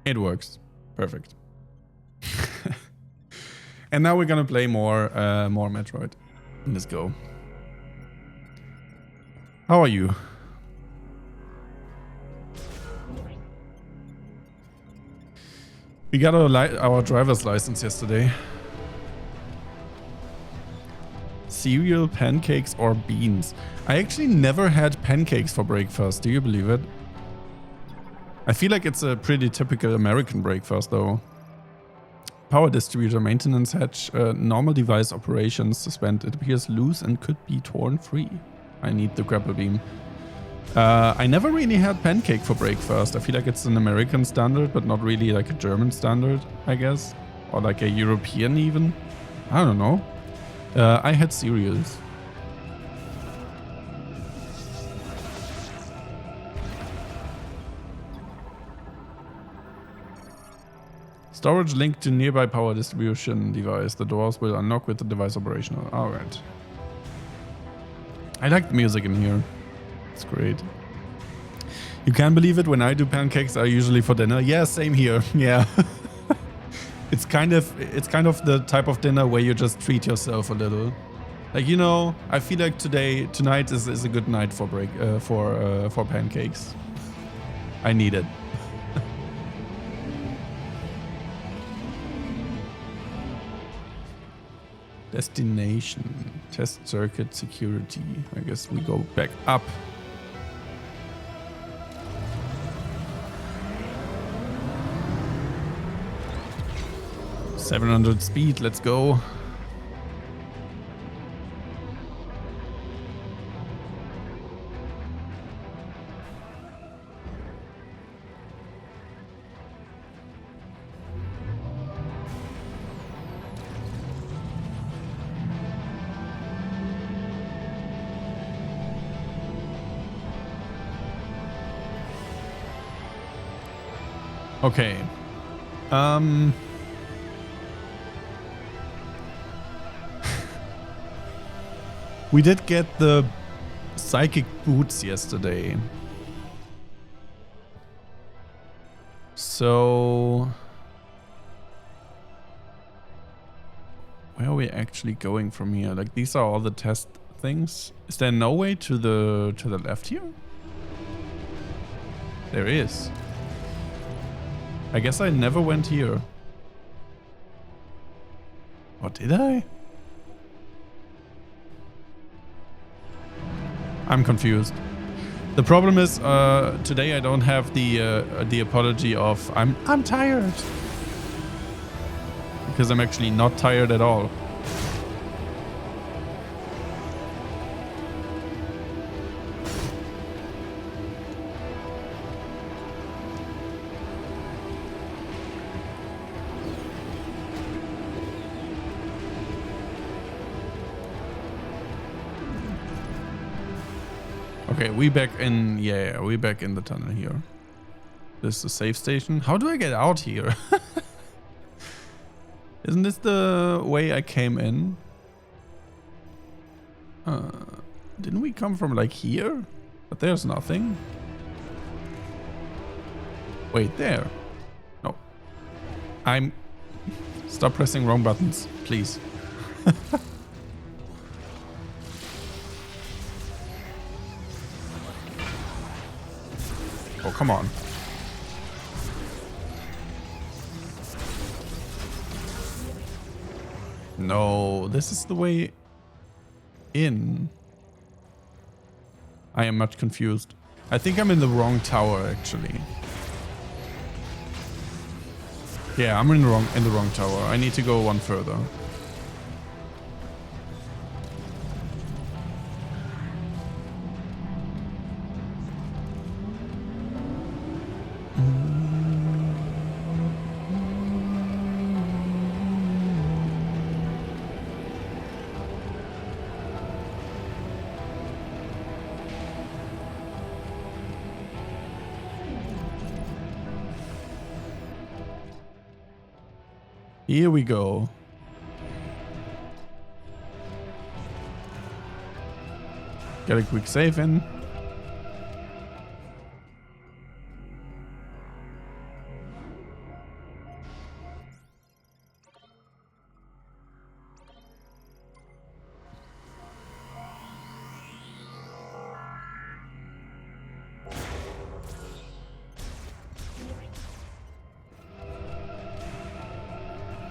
It works. Perfect. And now we're gonna play more Metroid. Let's go. How are you? We got our driver's license yesterday. Cereal, pancakes, or beans? I actually never had pancakes for breakfast. Do you believe it? I feel like it's a pretty typical American breakfast though. Power distributor maintenance hatch, normal device operations suspend. It appears loose and could be torn free. I need the grapple beam. I never really had pancake for breakfast. I feel like it's an American standard, but not really like a German standard, I guess. Or like a European even. I don't know. I had cereals. Storage linked to nearby power distribution device. The doors will unlock with the device operational. Alright. I like the music in here. It's great. You can't believe it, when I do pancakes are usually for dinner. Yeah, same here. Yeah. It's kind of the type of dinner where you just treat yourself a little. Like, you know, I feel like tonight is a good night for pancakes. I need it. Destination, test circuit, security. I guess we go back up. $700 speed, let's go. Okay. We did get the psychic boots yesterday. So where are we actually going from here? Like, these are all the test things. Is there no way to the left here? There is. I guess I never went here. Or did I? I'm confused. The problem is today I don't have the apology of I'm tired. Because I'm actually not tired at all. Okay, we back in, yeah, we back in the tunnel here. This is the safe station. How do I get out here? Isn't this the way I came in? Didn't we come from like here? But there's nothing. Wait, there. No. Stop pressing wrong buttons, please. Oh, come on. No, this is the way in. I am much confused. I think I'm in the wrong tower, actually. Yeah, I'm in the wrong tower. I need to go one further. Here we go. Get a quick save in.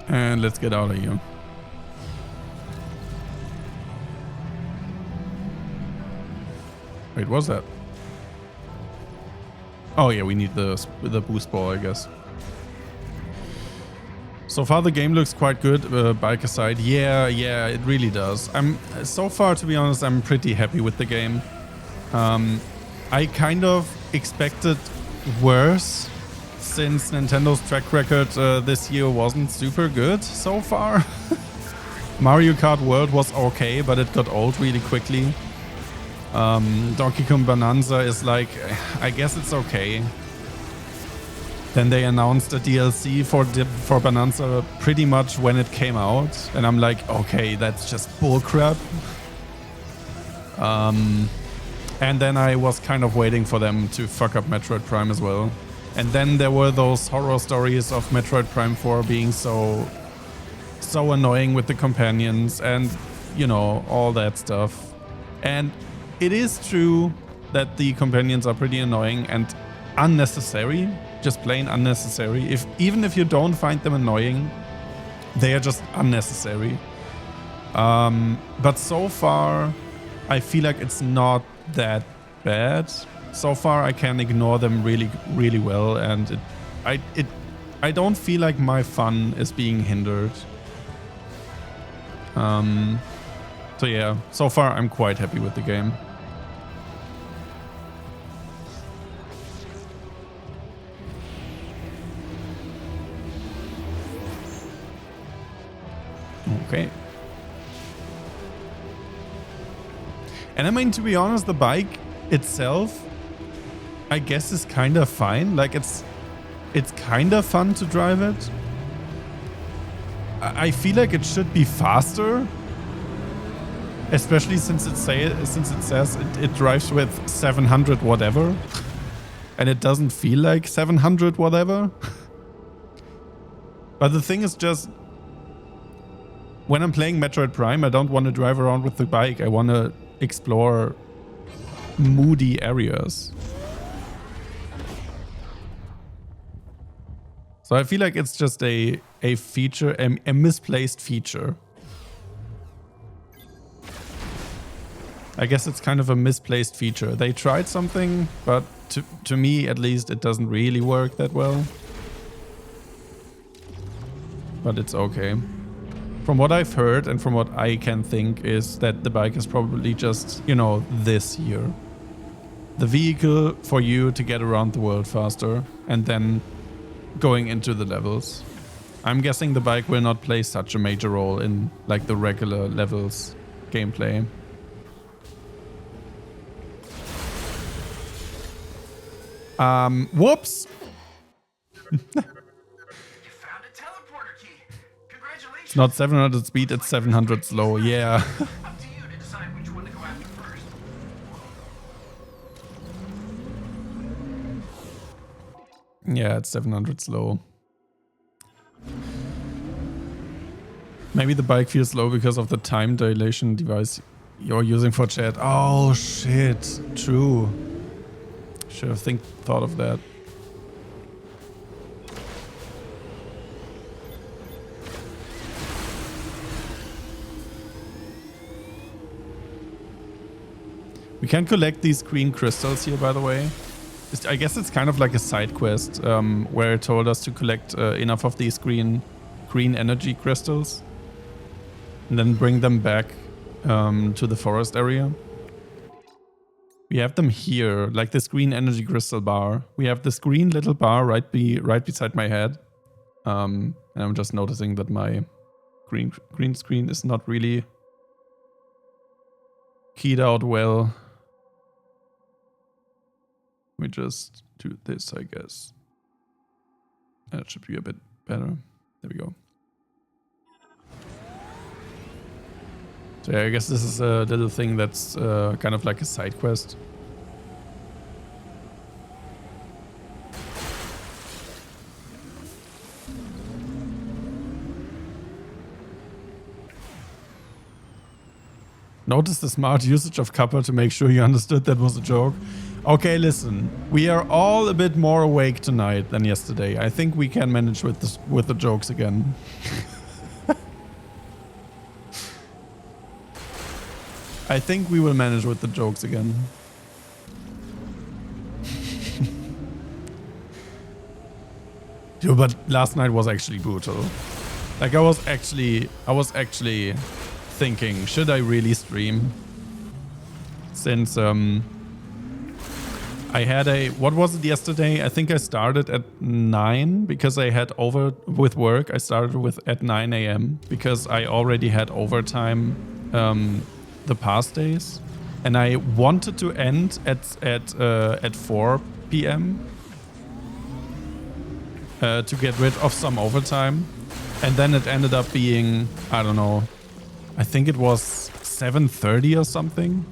And let's get out of here. Wait, what's that? Oh yeah, we need the boost ball, I guess. So far the game looks quite good, bike aside. Yeah, it really does. So far, to be honest, I'm pretty happy with the game. I kind of expected worse, since Nintendo's track record this year wasn't super good so far. Mario Kart World was okay, but it got old really quickly. Donkey Kong Bonanza is like, I guess it's okay. Then they announced a DLC for Bonanza pretty much when it came out. And I'm like, okay, that's just bullcrap. And then I was kind of waiting for them to fuck up Metroid Prime as well. And then there were those horror stories of Metroid Prime 4 being so annoying with the companions and, you know, all that stuff. And it is true that the companions are pretty annoying and unnecessary, just plain unnecessary. Even if you don't find them annoying, they are just unnecessary. But so far, I feel like it's not that bad. So far, I can ignore them really, really well, and I don't feel like my fun is being hindered. So yeah, so far I'm quite happy with the game. Okay. And I mean, to be honest, the bike itself, I guess, is kind of fine. Like, it's kind of fun to drive it. I feel like it should be faster, especially since it says it drives with 700 whatever, and it doesn't feel like 700 whatever. But the thing is just, when I'm playing Metroid Prime, I don't want to drive around with the bike. I want to explore moody areas. So I feel like it's just a feature, a misplaced feature. I guess it's kind of a misplaced feature. They tried something, but to me at least, it doesn't really work that well. But it's okay. From what I've heard and from what I can think is that the bike is probably just, you know, this year. The vehicle for you to get around the world faster and then going into the levels. I'm guessing the bike will not play such a major role in like the regular levels gameplay. Whoops! It's not 700 speed, it's 700 slow, yeah. Up to you to decide which one to go after first. Yeah, it's 700 slow. Maybe the bike feels slow because of the time dilation device you're using for chat. Oh shit, true. Should have thought of that. We can collect these green crystals here, by the way. I guess it's kind of like a side quest where it told us to collect enough of these green energy crystals and then bring them back to the forest area. We have them here, like this green energy crystal bar. We have this green little bar right beside my head. And I'm just noticing that my green screen is not really keyed out well. We just do this, I guess. That should be a bit better. There we go. So yeah, I guess this is a little thing that's kind of like a side quest. Notice the smart usage of Kappa to make sure you understood that was a joke. Okay, listen. We are all a bit more awake tonight than yesterday. I think we can manage with the jokes again. I think we will manage with the jokes again. Dude, but last night was actually brutal. Like I was actually thinking, should I really stream? Since I had what was it yesterday? I think I started at 9 because I had with work. I started at 9 a.m. because I already had overtime the past days, and I wanted to end at 4 p.m. To get rid of some overtime, and then it ended up being, I don't know, I think it was 7:30 or something.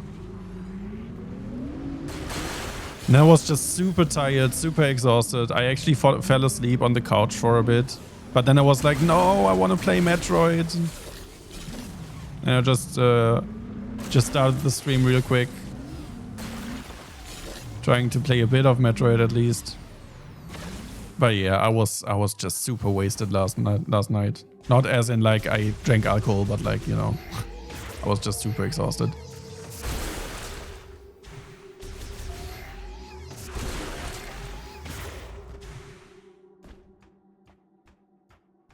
And I was just super tired, super exhausted. I actually fell asleep on the couch for a bit. But then I was like, no, I want to play Metroid. And I just started the stream real quick. Trying to play a bit of Metroid at least. But yeah, I was just super wasted last night. Not as in like I drank alcohol, but like, you know, I was just super exhausted.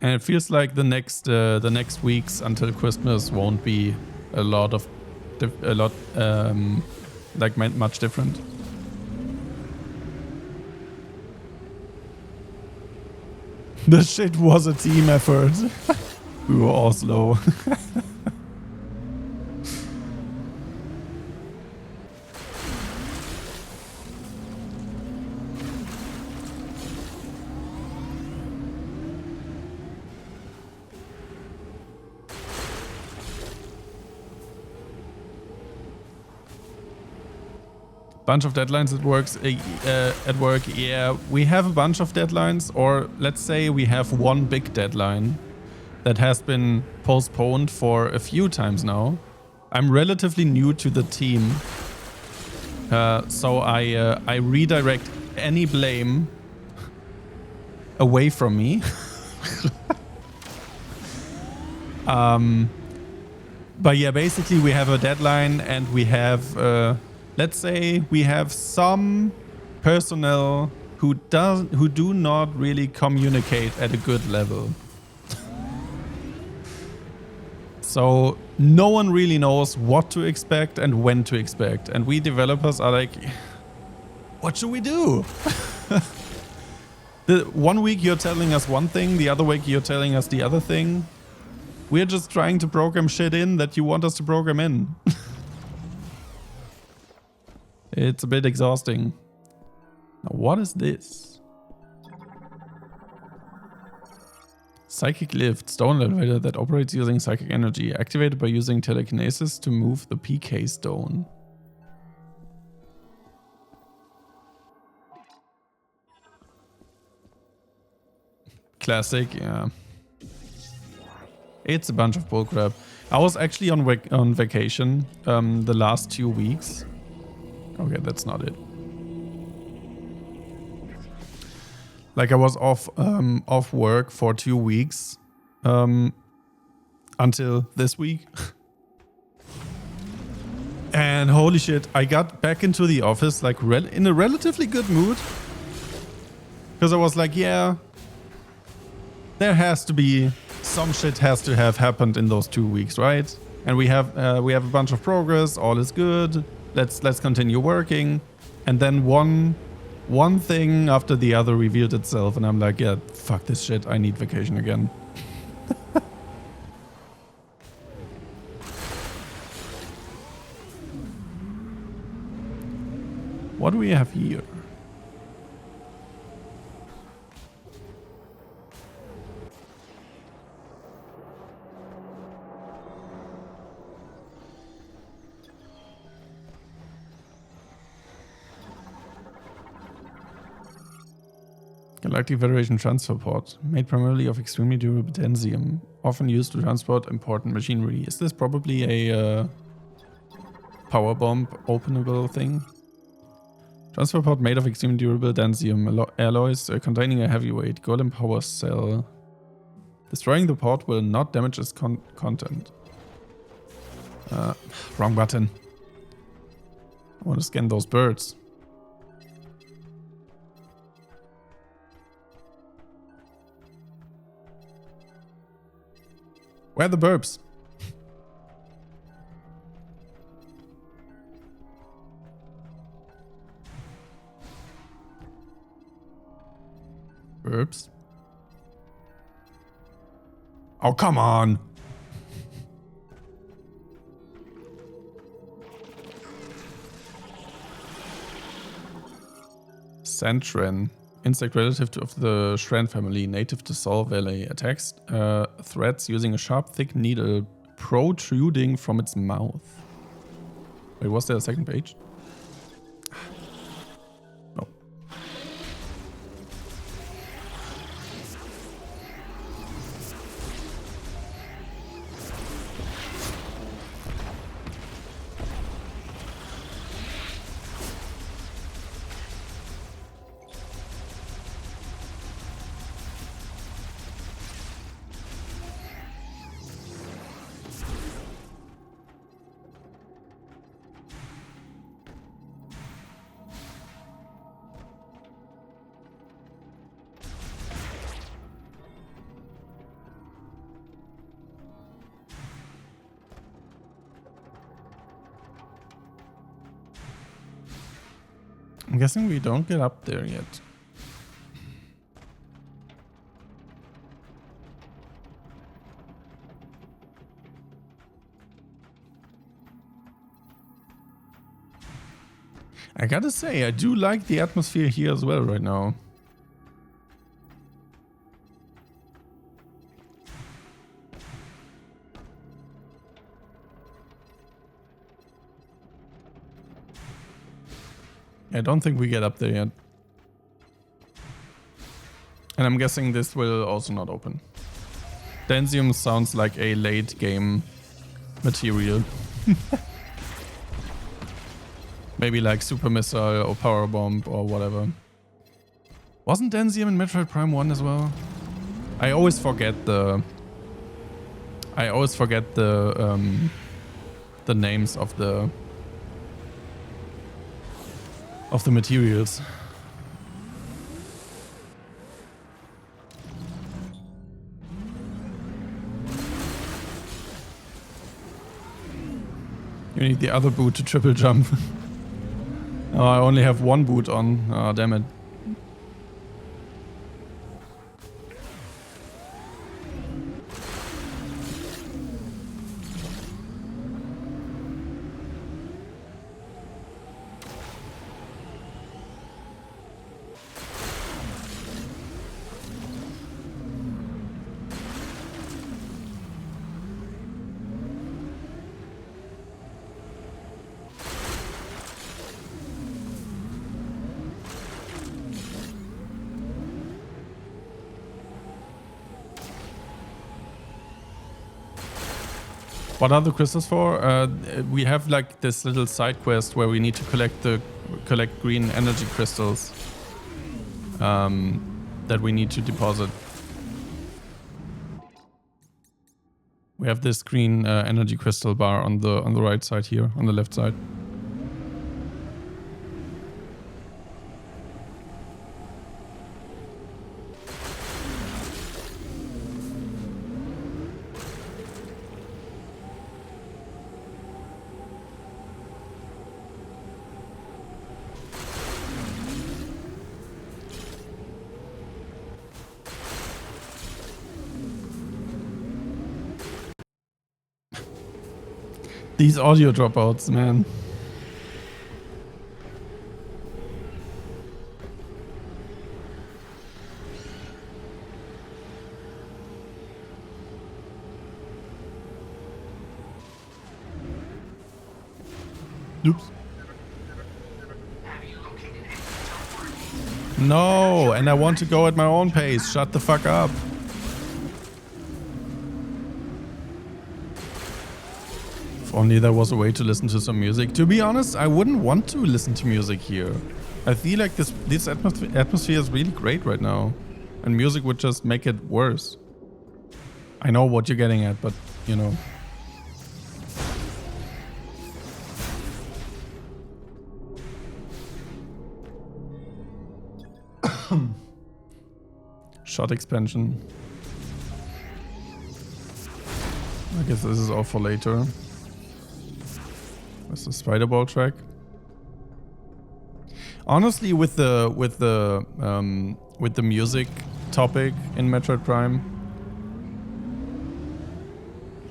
And it feels like the next weeks until Christmas won't be like much different. The shit was a team effort. We were all slow. Bunch of deadlines at work. Yeah, we have a bunch of deadlines, or let's say we have one big deadline that has been postponed for a few times now. I'm relatively new to the team, so I redirect any blame away from me. But yeah, basically we have a deadline, and we have let's say we have some personnel who do not really communicate at a good level. So no one really knows what to expect and when to expect. And we developers are like, what should we do? The one week you're telling us one thing, the other week you're telling us the other thing. We're just trying to program shit in that you want us to program in. It's a bit exhausting. Now, what is this? Psychic lift, stone elevator that operates using psychic energy, activated by using telekinesis to move the PK stone. Classic, yeah. It's a bunch of bullcrap. I was actually on vacation the last 2 weeks. Okay, that's not it. Like I was off work for 2 weeks until this week. And holy shit, I got back into the office like in a relatively good mood. Because I was like, yeah, there has to be some shit has to have happened in those 2 weeks, right? And we have a bunch of progress, all is good. Let's continue working. And then one thing after the other revealed itself, and I'm like, yeah, fuck this shit, I need vacation again. What do we have here? Galactic Federation transfer pod, made primarily of extremely durable densium, often used to transport important machinery. Is this probably a power bomb openable thing? Transfer pod made of extremely durable densium alloys containing a heavyweight golem power cell. Destroying the pod will not damage its content. Wrong button. I want to scan those birds. Where are the burps? Burps? Oh, come on! Sandshren. Insect relative of the Shren family, native to Sol Valley. Attacks threats using a sharp, thick needle protruding from its mouth. Wait, was there a second page? No. I'm guessing we don't get up there yet. I gotta say, I do like the atmosphere here as well right now. I don't think we get up there yet. And I'm guessing this will also not open. Densium sounds like a late game material. Maybe like Super Missile or Power Bomb or whatever. Wasn't Densium in Metroid Prime 1 as well? I always forget the names of the materials. You need the other boot to triple jump. Oh, I only have one boot on. Oh, damn it. What are the crystals for? We have like this little side quest where we need to collect green energy crystals that we need to deposit. We have this green energy crystal bar on the right side here, on the left side. These audio dropouts, man. Oops. No, and I want to go at my own pace. Shut the fuck up. If only there was a way to listen to some music. To be honest, I wouldn't want to listen to music here. I feel like this atmosphere is really great right now. And music would just make it worse. I know what you're getting at, but you know. Shot expansion. I guess this is all for later. That's the spider ball track. Honestly, with the music topic in Metroid Prime,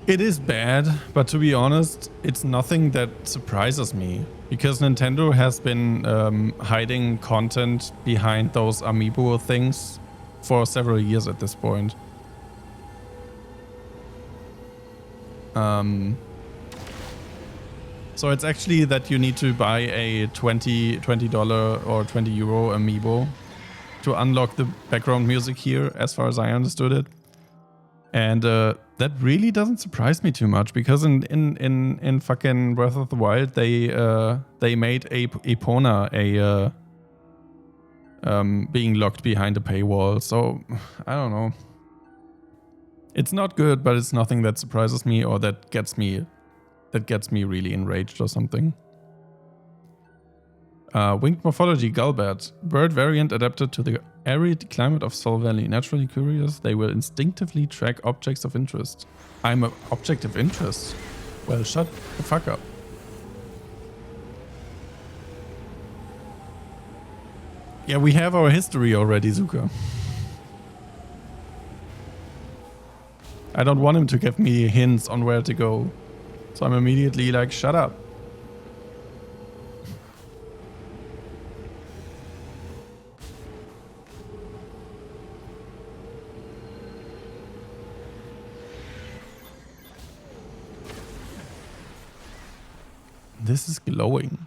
it is bad, but to be honest, it's nothing that surprises me because Nintendo has been hiding content behind those amiibo things for several years at this point. So it's actually that you need to buy a $20 or €20 amiibo to unlock the background music here, as far as I understood it. And that really doesn't surprise me too much because in fucking Breath of the Wild they made Epona being locked behind a paywall. So I don't know. It's not good, but it's nothing that surprises me or that gets me really enraged or something. Winged Morphology Gullbat. Bird variant adapted to the arid climate of Sol Valley. Naturally curious, they will instinctively track objects of interest. I'm an object of interest? Well, shut the fuck up. Yeah, we have our history already, Zuka. I don't want him to give me hints on where to go. So I'm immediately like, shut up. This is glowing.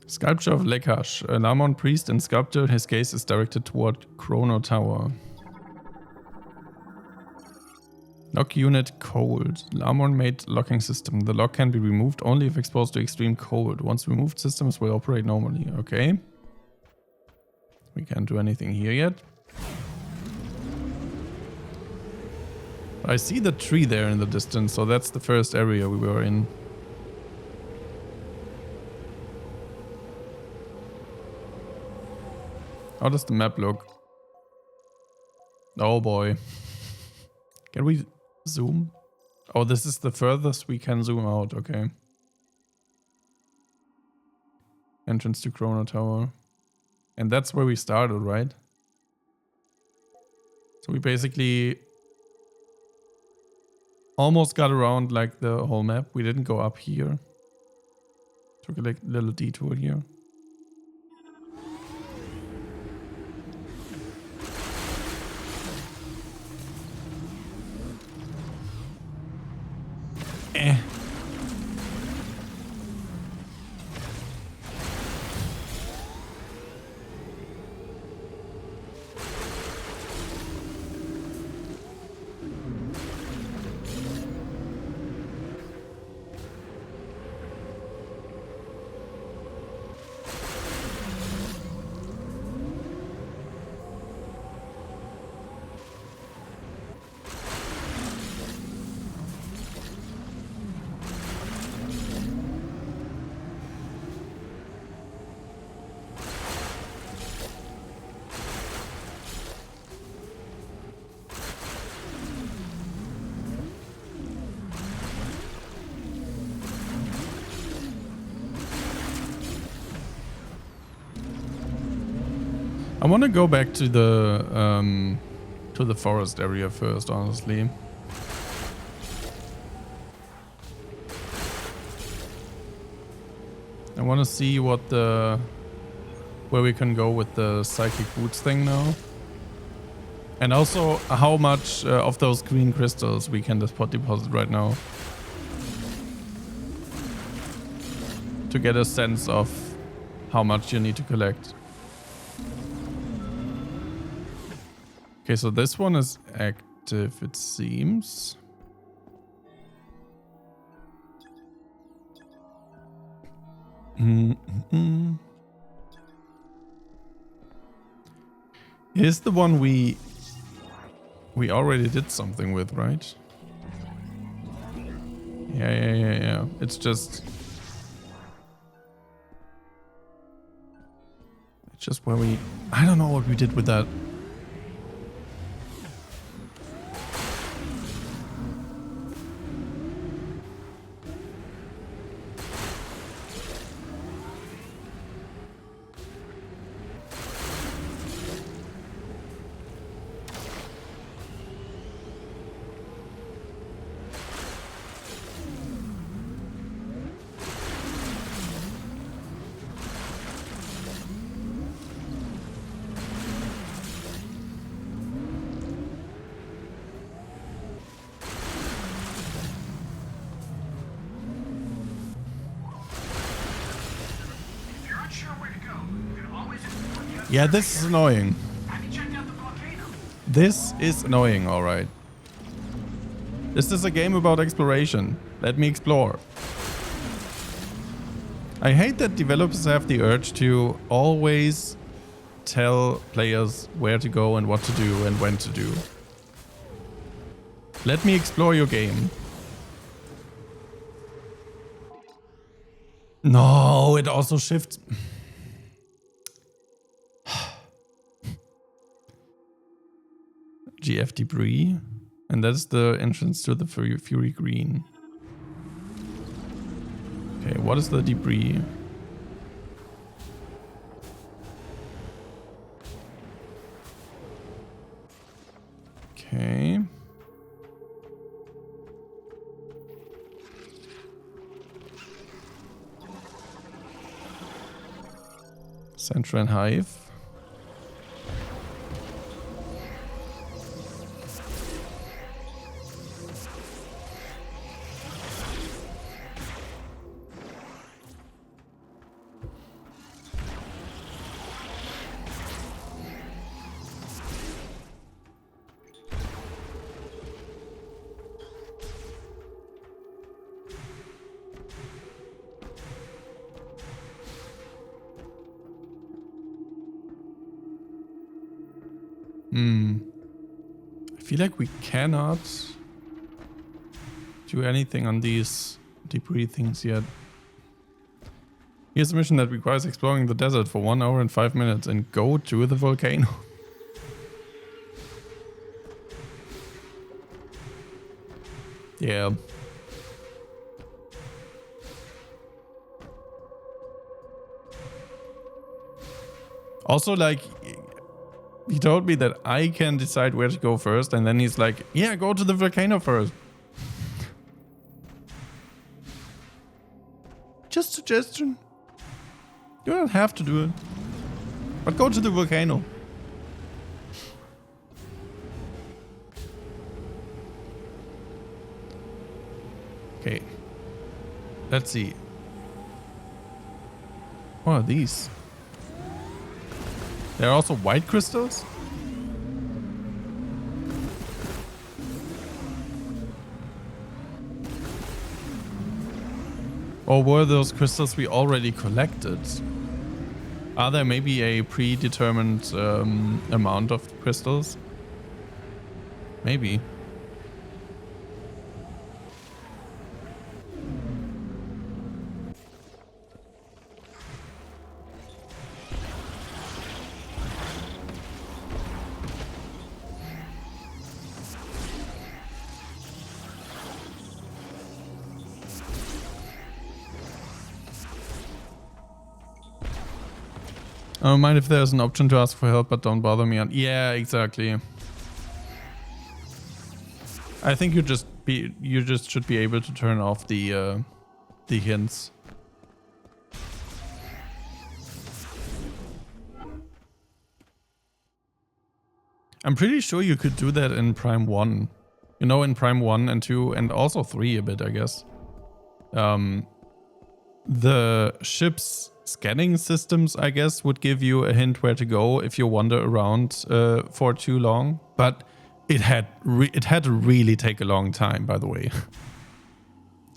Sculpture of Lekash. A Lamon priest and sculptor. His gaze is directed toward Chrono Tower. Lock unit cold. Lamon made locking system. The lock can be removed only if exposed to extreme cold. Once removed, systems will operate normally. Okay. We can't do anything here yet. I see the tree there in the distance, so that's the first area we were in. How does the map look? Oh boy. Can we zoom? Oh, this is the furthest we can zoom out, okay. Entrance to Chrono Tower. And that's where we started, right? So we basically almost got around like the whole map. We didn't go up here. Took a little detour here. I want to go back to the forest area first, honestly. I want to see where we can go with the psychic boots thing now. And also how much of those green crystals we can deposit right now. To get a sense of how much you need to collect. Okay, so this one is active, it seems. Here's the one we already did something with, right? Yeah. It's just... Just where we... I don't know what we did with that. Yeah, this is annoying. Have you checked out the volcano? This is annoying, alright. This is a game about exploration. Let me explore. I hate that developers have the urge to always tell players where to go and what to do and when to do. Let me explore your game. No, it also shifts. GF debris. And that's the entrance to the Fury Green. Okay, what is the debris? Okay. Central Hive. I feel like we cannot do anything on these debris things yet. Here's a mission that requires exploring the desert for 1 hour and 5 minutes and go to the volcano. Yeah. Also, like, he told me that I can decide where to go first, and then he's like, yeah, go to the volcano first. Just suggestion. You don't have to do it. But go to the volcano. Okay. Let's see. What are these? There are also white crystals? Or were those crystals we already collected? Are there maybe a predetermined amount of crystals? Maybe. I don't mind if there's an option to ask for help, but don't bother me on... Yeah, exactly. I think you just should be able to turn off the hints. I'm pretty sure you could do that in Prime 1. You know, in Prime 1 and 2 and also 3 a bit, I guess. The ship's scanning systems, I guess, would give you a hint where to go if you wander around for too long. But it had to really take a long time, by the way.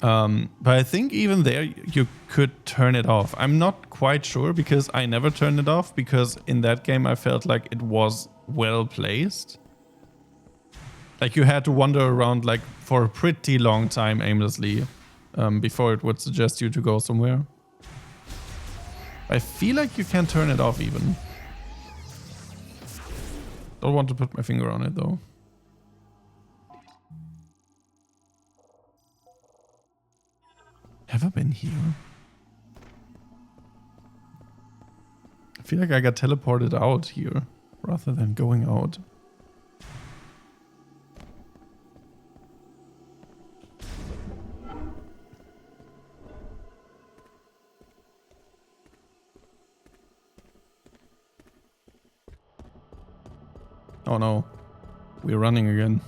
But I think even there you could turn it off. I'm not quite sure because I never turned it off, because in that game I felt like it was well placed. Like you had to wander around like for a pretty long time aimlessly before it would suggest you to go somewhere. I feel like you can turn it off even. Don't want to put my finger on it though. Have I been here? I feel like I got teleported out here rather than going out. Oh no, we're running again.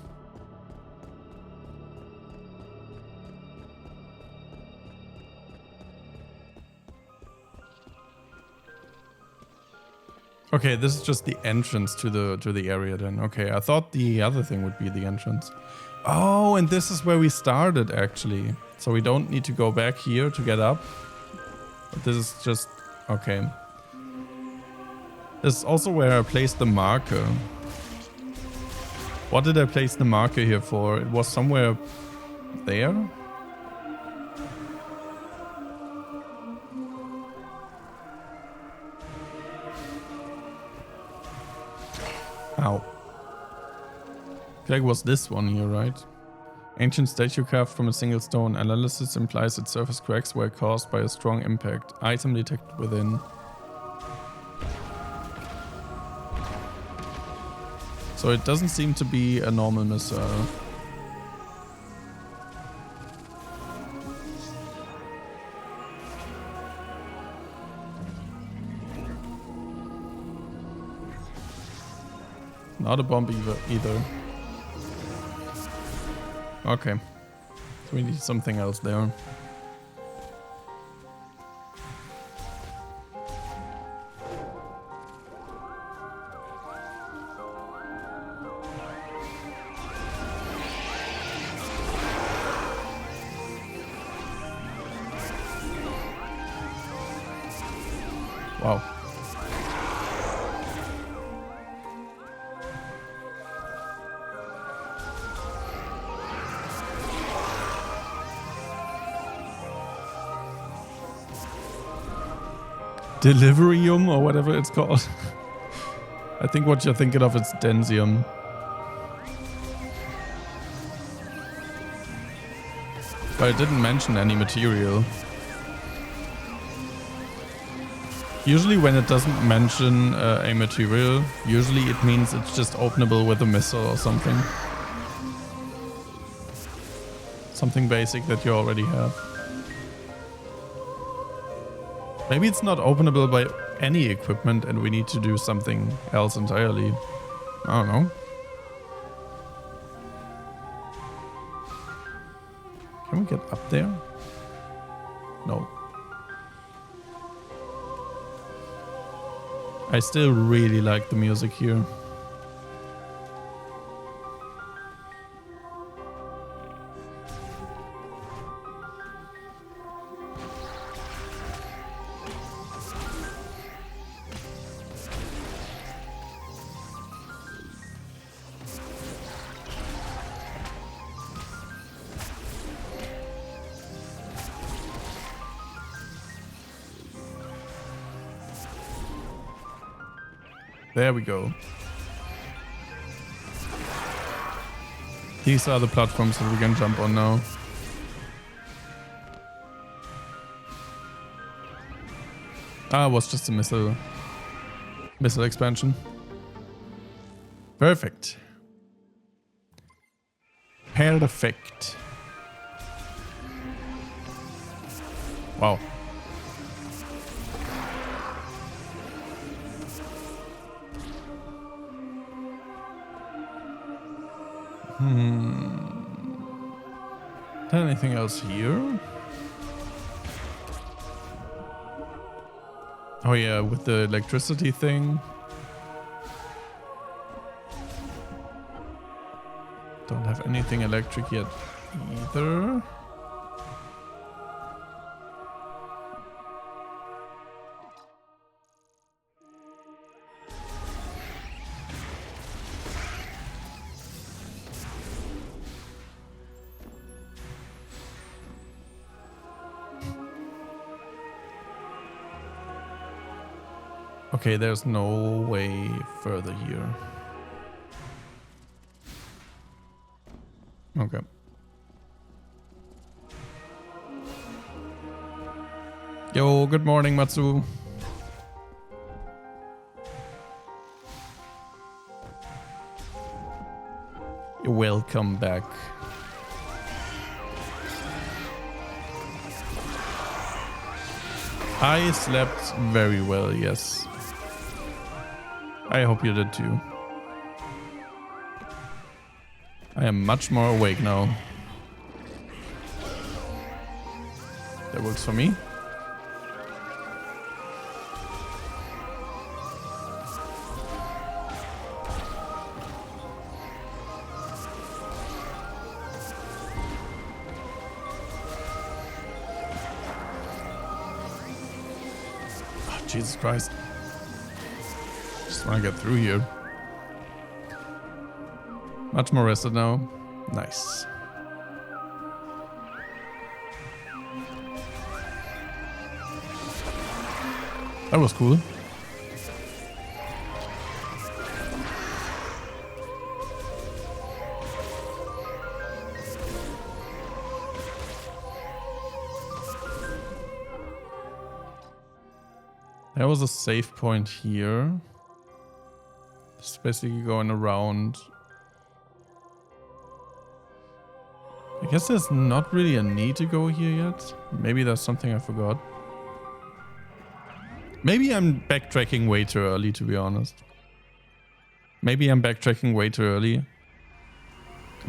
Okay, this is just the entrance to the area then. Okay, I thought the other thing would be the entrance. Oh, and this is where we started actually. So we don't need to go back here to get up. But this is just okay. This is also where I placed the marker. What did I place the marker here for? It was somewhere there? Ow. I feel like it was this one here, right? Ancient statue carved from a single stone. Analysis implies its surface cracks were caused by a strong impact. Item detected within. So it doesn't seem to be a normal missile. Not a bomb either. Okay. So we need something else there. Wow. Delirium or whatever it's called. I think what you're thinking of is Densium. But it didn't mention any material. Usually when it doesn't mention a material, usually it means it's just openable with a missile or something. Something basic that you already have. Maybe it's not openable by any equipment and we need to do something else entirely. I don't know. Can we get up there? No. I still really like the music here. There we go. These are the platforms that we can jump on now. Ah, it was just a missile expansion. Perfect. Perfect. Wow. Anything else here? Oh yeah, with the electricity thing. Don't have anything electric yet either. Okay, there's no way further here. Okay. Yo, good morning, Matsu. Welcome back. I slept very well, yes. I hope you did too. I am much more awake now. That works for me. Oh, Jesus Christ. Just want to get through here. Much more rested now. Nice. That was cool. There was a save point here. Just basically going around. I guess there's not really a need to go here yet. Maybe there's something I forgot. Maybe I'm backtracking way too early, to be honest. Maybe I'm backtracking way too early.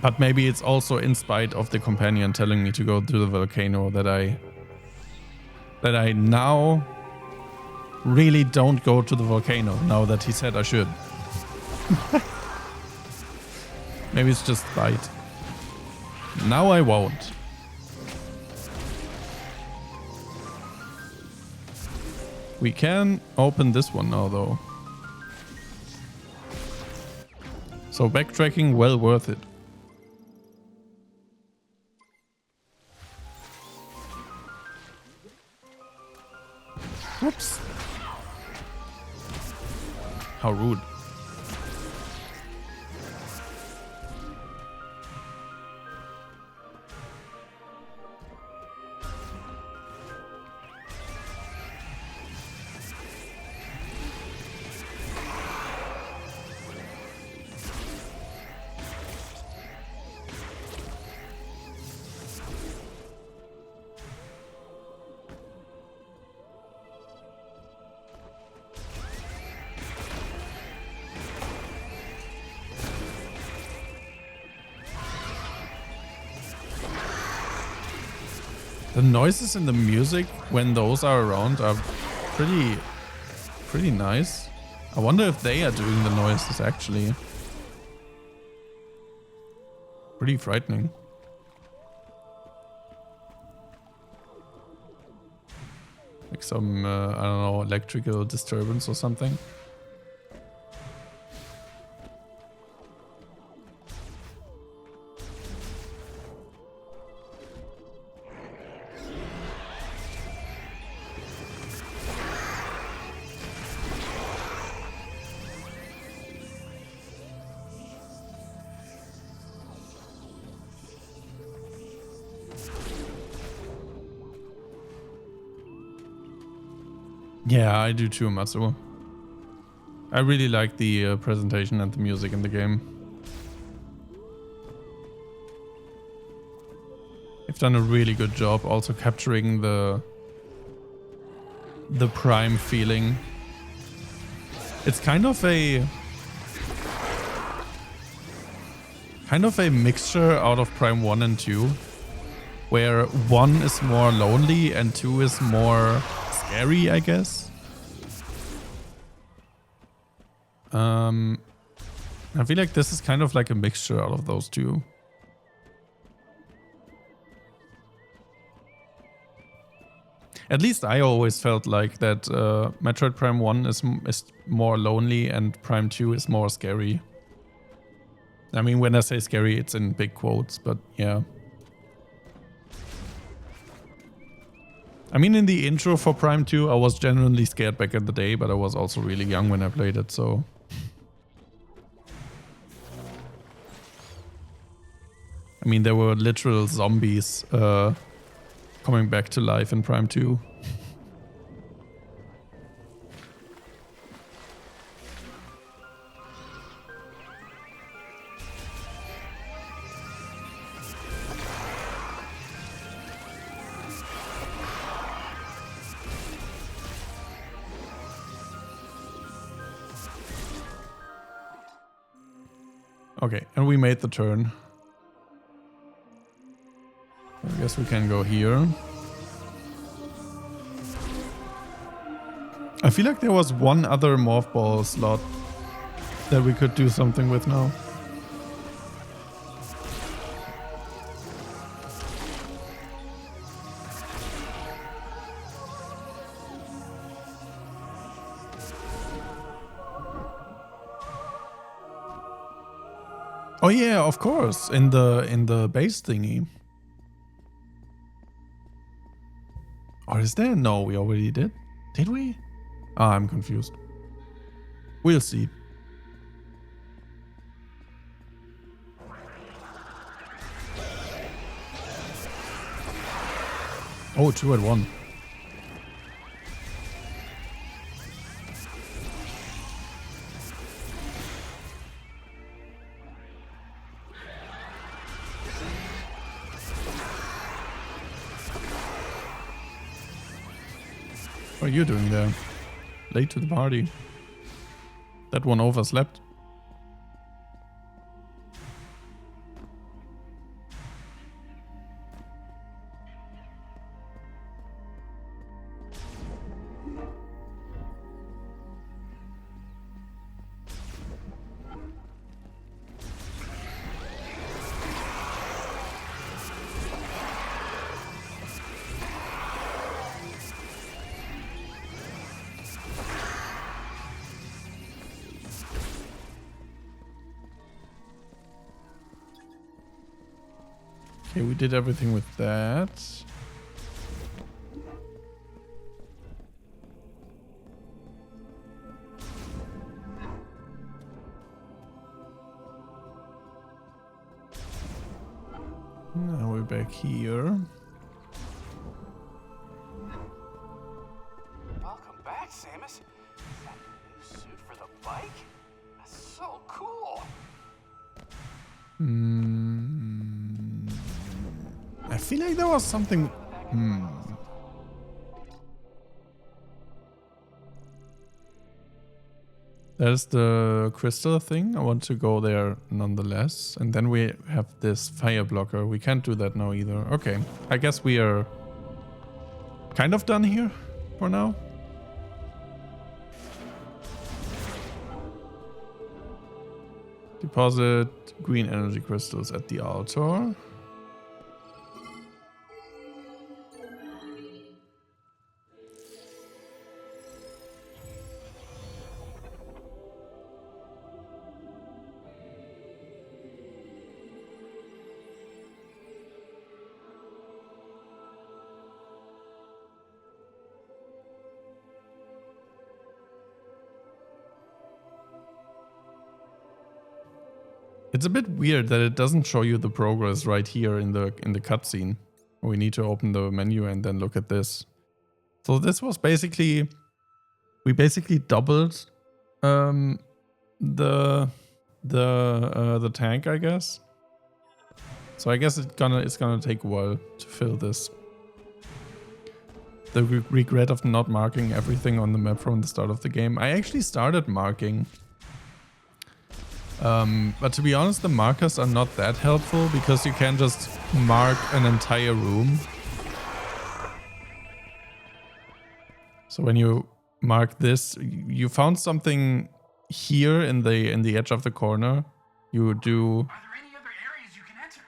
But maybe it's also in spite of the companion telling me to go to the volcano that I now really don't go to the volcano now that he said I should. Maybe it's just spite. Now I won't. We can open this one now though. So backtracking, well worth it. Whoops. How rude. The noises in the music when those are around are pretty nice. I wonder if they are doing the noises actually. Pretty frightening. Like some, I don't know, electrical disturbance or something. Yeah, I do too, Matsu. I really like the presentation and the music in the game. They've done a really good job also capturing the Prime feeling. It's kind of a mixture out of Prime 1 and 2, where 1 is more lonely and 2 is more scary, I guess. I feel like this is kind of like a mixture out of those two. At least I always felt like that Metroid Prime 1 is more lonely and Prime 2 is more scary. I mean, when I say scary, it's in big quotes, but yeah. I mean, in the intro for Prime 2, I was genuinely scared back in the day, but I was also really young when I played it, so... I I mean, there were literal zombies coming back to life in Prime 2. Okay, and we made the turn. I guess we can go here. I feel like there was one other morph ball slot that we could do something with now. Oh yeah, of course, in the base thingy. Or is there? No, we already did. Did we? Ah, I'm confused. We'll see. Oh, 2 at 1. What are you doing there? Late to the party. That one overslept. Okay, we did everything with that. Now we're back here. Welcome back, Samus. That new suit for the bike? That's so cool. I feel like there was something. There's the crystal thing. I want to go there nonetheless. And then we have this fire blocker. We can't do that now either. Okay. I guess we are kind of done here for now. Deposit green energy crystals at the altar. It's a bit weird that it doesn't show you the progress right here in the cutscene. We need to open the menu and then look at this. So this was basically, we basically doubled the tank, I guess. So I guess it's gonna take a while to fill this. The regret of not marking everything on the map from the start of the game. I actually started marking. But to be honest, the markers are not that helpful because you can just mark an entire room. So when you mark this, you found something here in the edge of the corner. You do. Are there any other areas you can enter?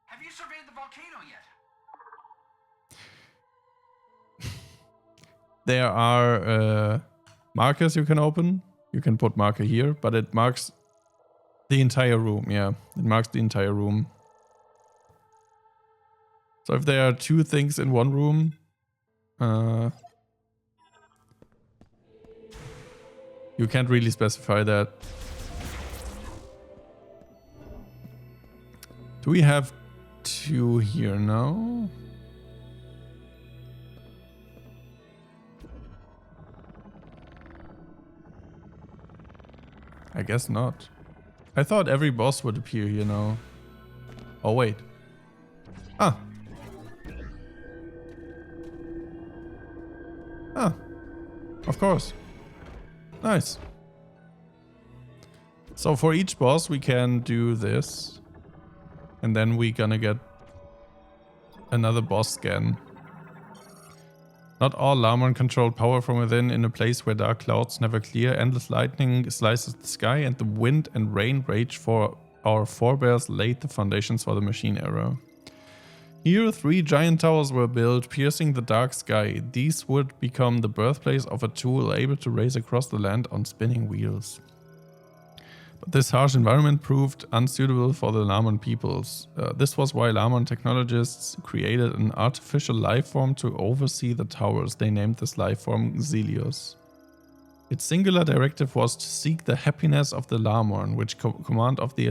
Have you surveyed the volcano yet? There are markers you can open. You can put marker here, but it marks the entire room. Yeah, it marks the entire room. So if there are 2 things in one room, you can't really specify that. Do we have 2 here now. I guess not. I thought every boss would appear here now. Oh wait. Ah. Ah. Of course. Nice. So for each boss we can do this. And then we're gonna get another boss scan. Not all Lamon controlled power from within in a place where dark clouds never clear. Endless lightning slices the sky and the wind and rain rage for our forebears laid the foundations for the machine era. Here 3 giant towers were built, piercing the dark sky. These would become the birthplace of a tool able to race across the land on spinning wheels. But this harsh environment proved unsuitable for the Lamon peoples. This was why Lamon technologists created an artificial life form to oversee the towers. They named this life form Xelios. Its singular directive was to seek the happiness of the Lamon, with command of the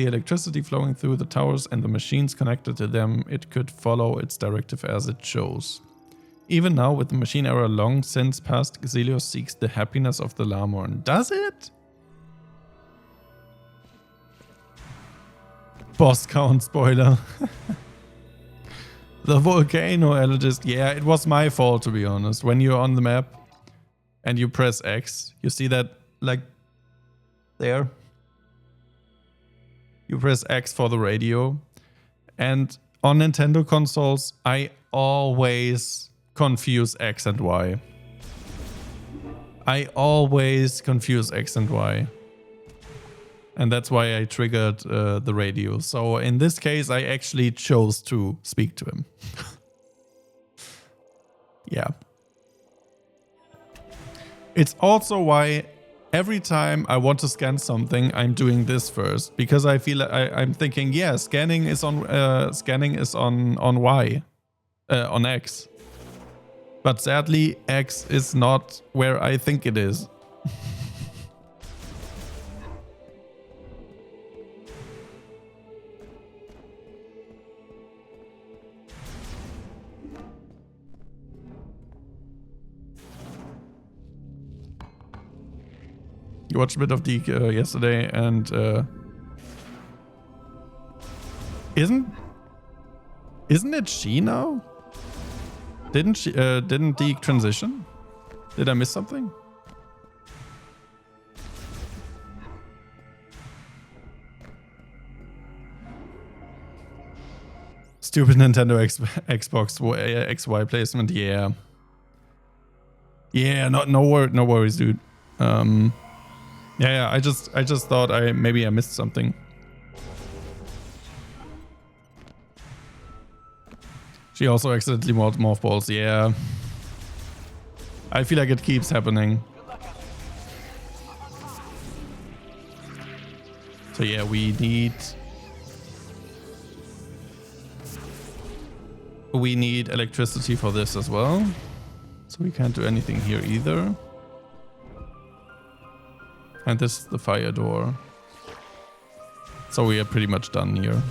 electricity flowing through the towers and the machines connected to them, it could follow its directive as it chose. Even now, with the machine era long since past, Xelios seeks the happiness of the Lamon. Does it? Boss count spoiler. The volcano Elegist. Yeah, it was my fault, to be honest. When you're on the map and you press X, you see that, like, there. You press X for the radio. And on Nintendo consoles, I always confuse X and Y. I always confuse X and Y. And that's why I triggered the radio. So in this case, I actually chose to speak to him. Yeah. It's also why every time I want to scan something, I'm doing this first. Because I feel like I'm thinking, yeah, scanning is on Y, on X. But sadly, X is not where I think it is. You watched a bit of Deke yesterday, and isn't it she now? Didn't Deke transition? Did I miss something? Stupid Nintendo Xbox XY placement. Yeah. Yeah. No worries, dude. Yeah, I just thought maybe I missed something. She also accidentally morph balls. Yeah. I feel like it keeps happening. So yeah, we need electricity for this as well. So we can't do anything here either. And this is the fire door. So we are pretty much done here.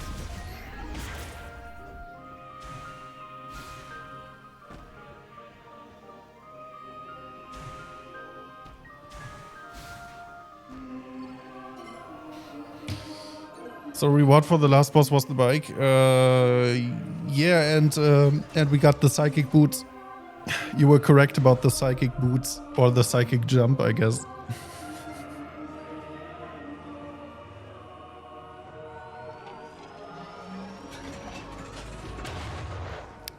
So reward for the last boss was the bike. Yeah, and we got the psychic boots. You were correct about the psychic boots, or the psychic jump, I guess.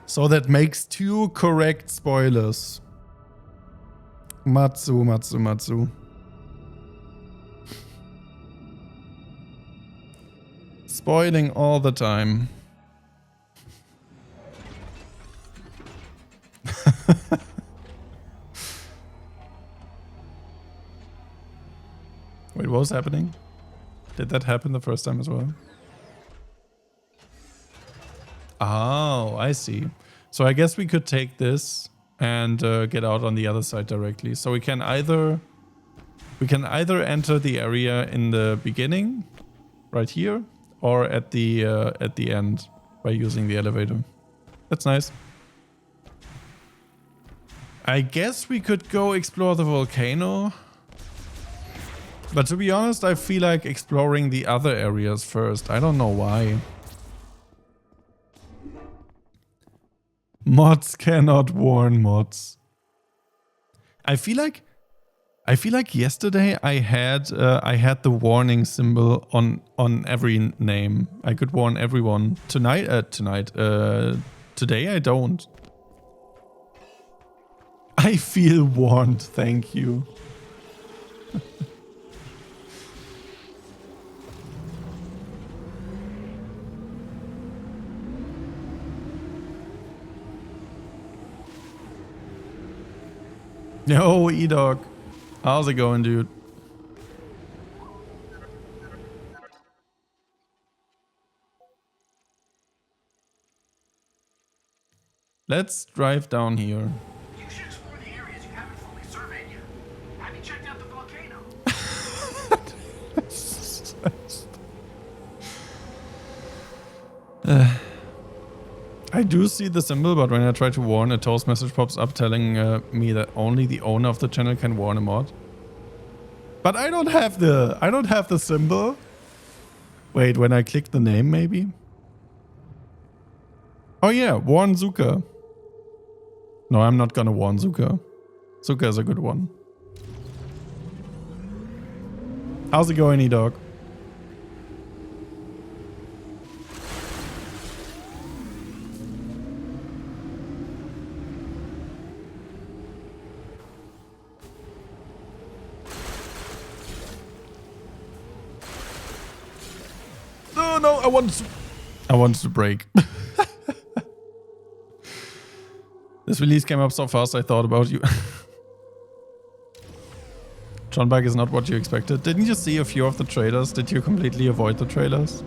So that makes 2 correct spoilers. Matsu. Spoiling all the time. Wait, what was happening? Did that happen the first time as well? Oh, I see. So I guess we could take this and get out on the other side directly. So we can either enter the area in the beginning, right here, or at the end by using the elevator. That's nice. I guess we could go explore the volcano. But to be honest, I feel like exploring the other areas first. I don't know why. Mods cannot warn mods. I feel like yesterday I had the warning symbol on every name. I could warn everyone. Today I don't. I feel warned, thank you. Yo, E-Dog. How's it going, dude? Let's drive down here. You should explore the areas you haven't fully surveyed yet. Have you checked out the volcano? I do see the symbol, but when I try to warn, a toast message pops up telling me that only the owner of the channel can warn a mod. But I don't have the symbol. Wait, when I click the name, maybe? Oh yeah, warn Zuka. No, I'm not gonna warn Zuka. Zuka is a good one. How's it going, E-Dog? No, I wanted to break. This release came up so fast I thought about you. John Bike is not what you expected. Didn't you see a few of the trailers? Did you completely avoid the trailers?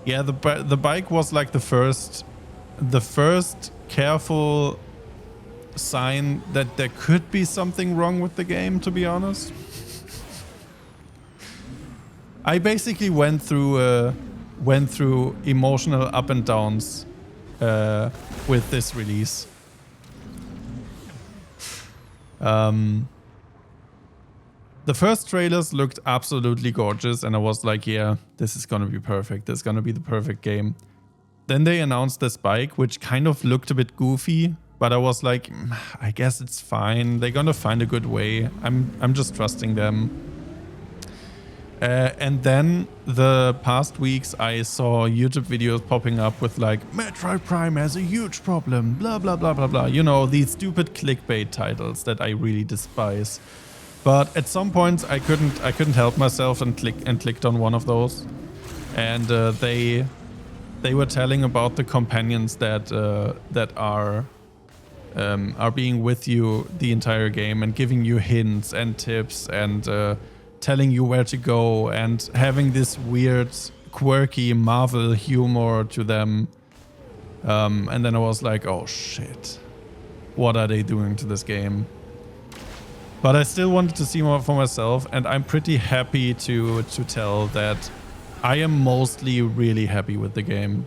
Yeah, the bike was like the first careful sign that there could be something wrong with the game, to be honest. I basically went through emotional up and downs with this release. The first trailers looked absolutely gorgeous, and I was like, yeah, this is gonna be perfect. This is gonna be the perfect game. Then they announced this bike, which kind of looked a bit goofy, but I was like, I guess it's fine. They're gonna find a good way. I'm just trusting them. And then the past weeks I saw YouTube videos popping up with like, Metroid Prime has a huge problem, blah blah blah blah blah. You know, these stupid clickbait titles that I really despise. But at some point I couldn't help myself and clicked on one of those. And they were telling about the companions that are being with you the entire game and giving you hints and tips and telling you where to go and having this weird, quirky Marvel humor to them. And then I was like, oh shit, what are they doing to this game? But I still wanted to see more for myself, and I'm pretty happy to tell that I am mostly really happy with the game.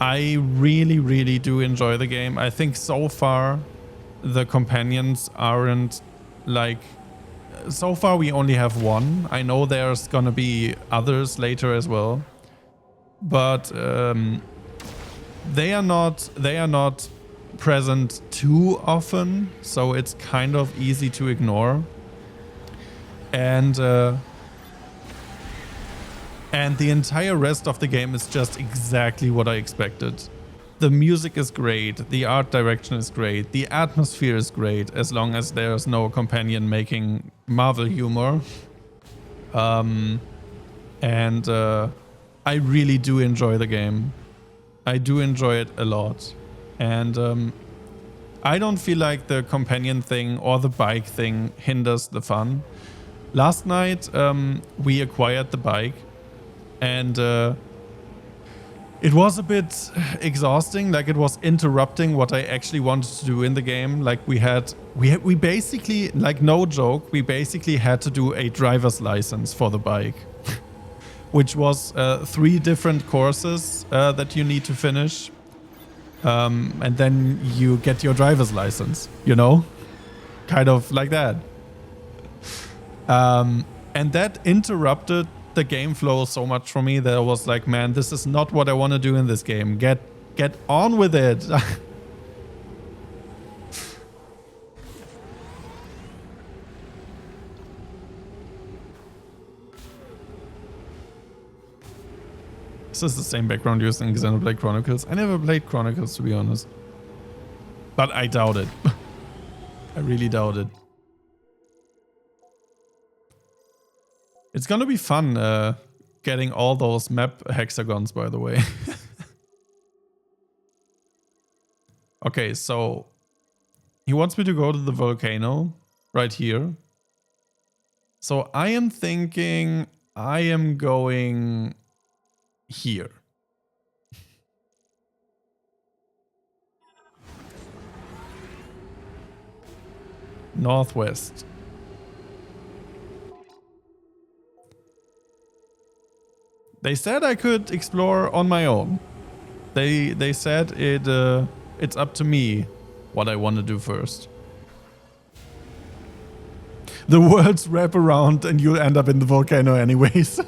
I really, really do enjoy the game. I think so far the companions aren't like... So far we only have one. I know there's gonna be others later as well, but they are not present too often, so it's kind of easy to ignore. And the entire rest of the game is just exactly what I expected. The music is great, the art direction is great, the atmosphere is great, as long as there's no companion making Marvel humor. I really do enjoy the game. I do enjoy it a lot. And I don't feel like the companion thing or the bike thing hinders the fun. Last night we acquired the bike, and It was a bit exhausting, like it was interrupting what I actually wanted to do in the game. Like we basically, like no joke, we basically had to do a driver's license for the bike, which was 3 different courses that you need to finish. And then you get your driver's license, you know? Kind of like that. And that interrupted the game flow so much for me that I was like, man, this is not what I want to do in this game. Get on with it. This is the same background used in Xenoblade Chronicles. I never played Chronicles, to be honest. But I doubt it. I really doubt it. It's gonna be fun getting all those map hexagons, by the way. Okay, so he wants me to go to the volcano right here. So I am thinking I am going here. Northwest. They said I could explore on my own. They said it's up to me what I want to do first. The worlds wrap around and you'll end up in the volcano anyways.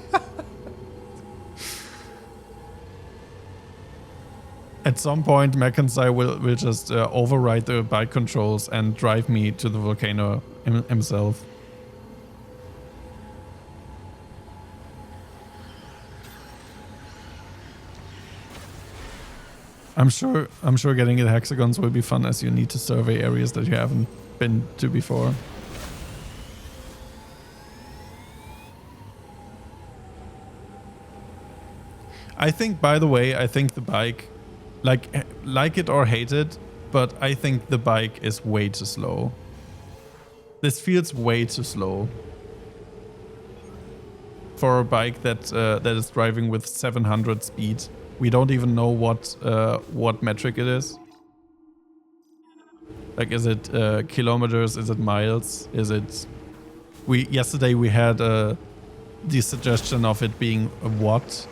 At some point, Makansai will just override the bike controls and drive me to the volcano himself. I'm sure getting the hexagons will be fun as you need to survey areas that you haven't been to before. I think, by the way, I think the bike, like it or hate it, but I think the bike is way too slow. This feels way too slow for a bike that is driving with 700 speed. We don't even know what metric it is. Like, is it kilometers? Is it miles? Is it? Yesterday we had the suggestion of it being a watt.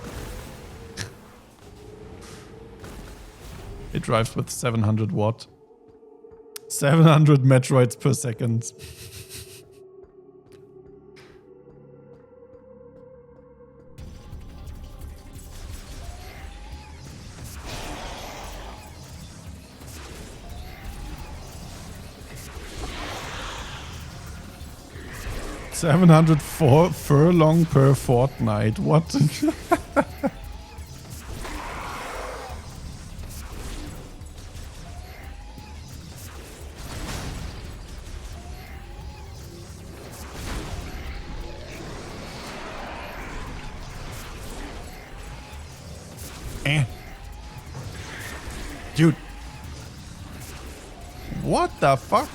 It drives with 700 watt. 700 Metroids per second. $704 furlong per fortnight. What? Dude. What the fuck?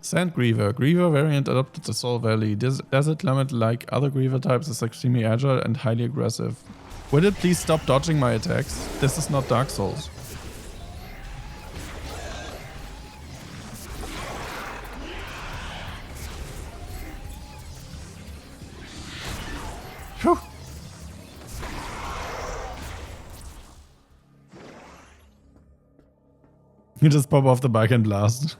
Sand Griever. Griever variant adopted to Soul Valley. Desert Climate, like other Griever types, is extremely agile and highly aggressive. Will it please stop dodging my attacks? This is not Dark Souls. Phew. You just pop off the bike and blast.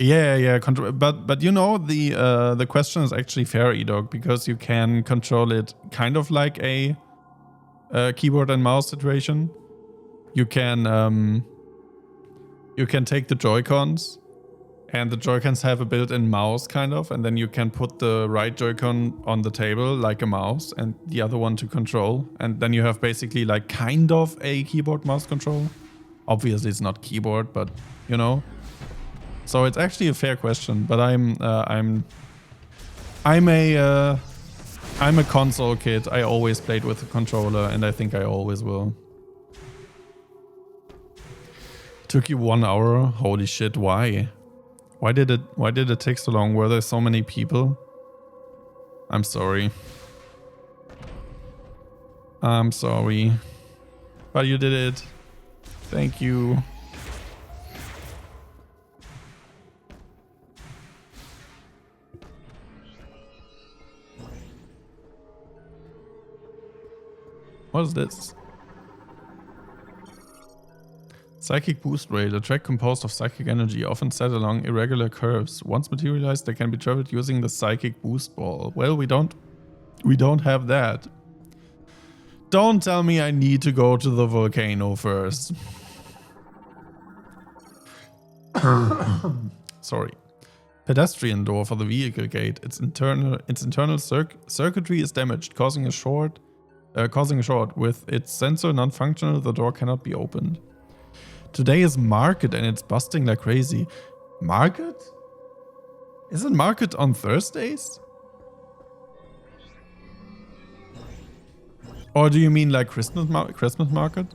Yeah. But you know, the question is actually fair, Edog, because you can control it kind of like a keyboard and mouse situation. You can take the Joy-Cons, and the Joy-Cons have a built-in mouse kind of, and then you can put the right Joy-Con on the table like a mouse and the other one to control, and then you have basically like kind of a keyboard mouse control. Obviously it's not keyboard, but you know. So it's actually a fair question, but I'm a console kid. I always played with a controller, and I think I always will. Took you 1 hour? Holy shit, why? Why did it take so long? Were there so many people? I'm sorry. I'm sorry. But you did it. Thank you. What is this? Psychic boost rate, a track composed of psychic energy, often set along irregular curves. Once materialized, they can be traveled using the psychic boost ball. Well, we don't have that. Don't tell me I need to go to the volcano first. Sorry. Pedestrian door for the vehicle gate. Its internal circuitry is damaged, causing a short. With its sensor non-functional, the door cannot be opened. Today is market and it's busting like crazy. Market? Isn't market on Thursdays? Or do you mean like Christmas market?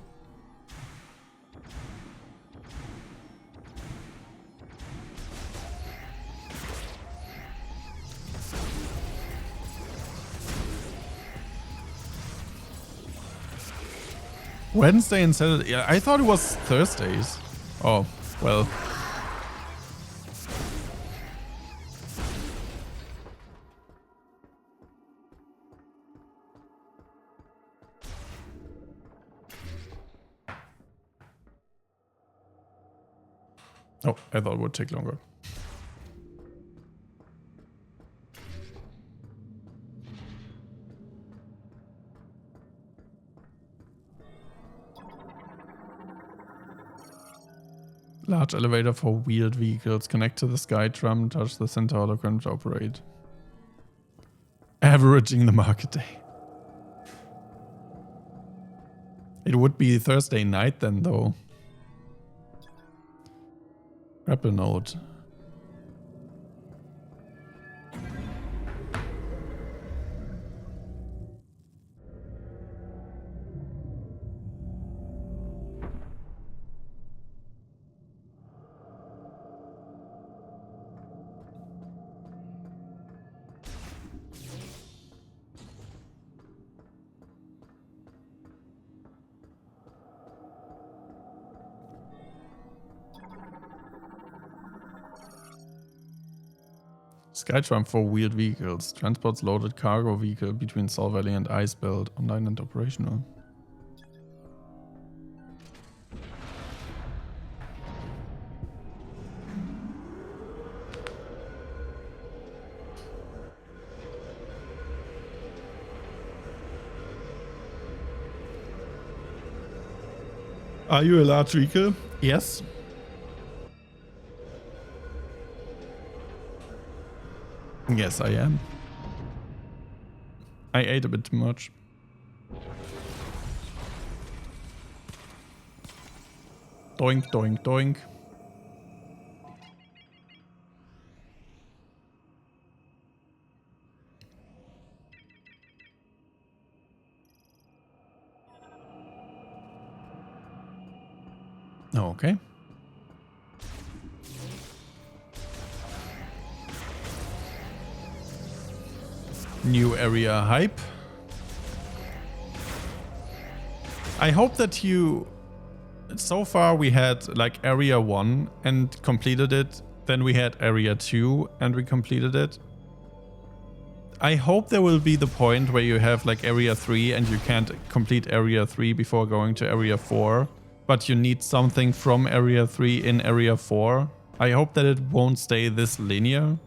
Wednesday and Saturday. Yeah, I thought it was Thursdays. Oh, well. Oh, I thought it would take longer. Large elevator for wheeled vehicles. Connect to the sky tram. Touch the center hologram to operate. Averaging the market day. It would be Thursday night then, though. Grapple note. Skytram for wheeled vehicles. Transports loaded cargo vehicle between Sol Valley and Ice Belt. Online and operational. Are you a large vehicle? Yes. Yes, I am. I ate a bit too much. Doink, doink, doink. Okay. New area hype. I hope that you... So far we had like area 1 and completed it. Then we had area 2 and we completed it. I hope there will be the point where you have like area 3 and you can't complete area 3 before going to area 4. But you need something from area 3 in area 4. I hope that it won't stay this linear.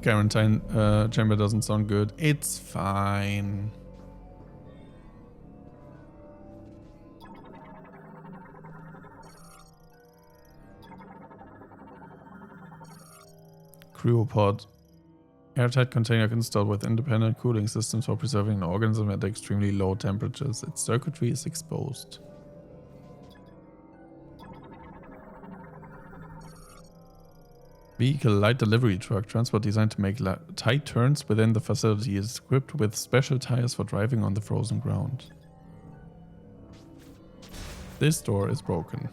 Quarantine chamber doesn't sound good. It's fine. Cryopod. Airtight container installed with independent cooling systems for preserving an organism at extremely low temperatures. Its circuitry is exposed. Vehicle light delivery truck. Transport designed to make tight turns within the facility. Is equipped with special tires for driving on the frozen ground. This door is broken.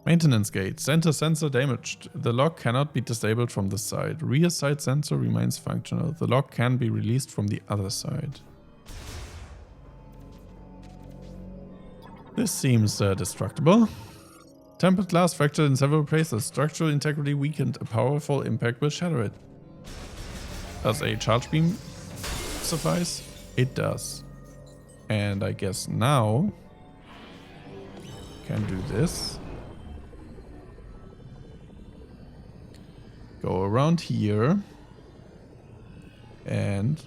Maintenance gate. Center sensor damaged. The lock cannot be disabled from the side. Rear side sensor remains functional. The lock can be released from the other side. This seems destructible. Tempered glass fractured in several places. Structural integrity weakened. A powerful impact will shatter it. Does a charge beam suffice? It does. And I guess now can do this. Go around here and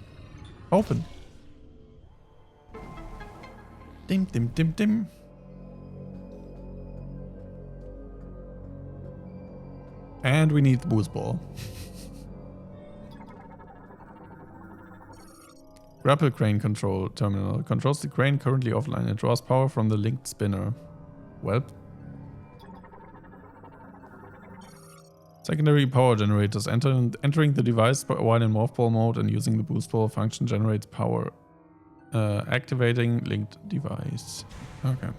open. Dim dim dim dim. And we need the boost ball. Grapple crane control terminal. Controls the crane currently offline. It draws power from the linked spinner. Well. Secondary power generators. Entering the device while in morph ball mode and using the boost ball function generates power. Activating linked device. Okay.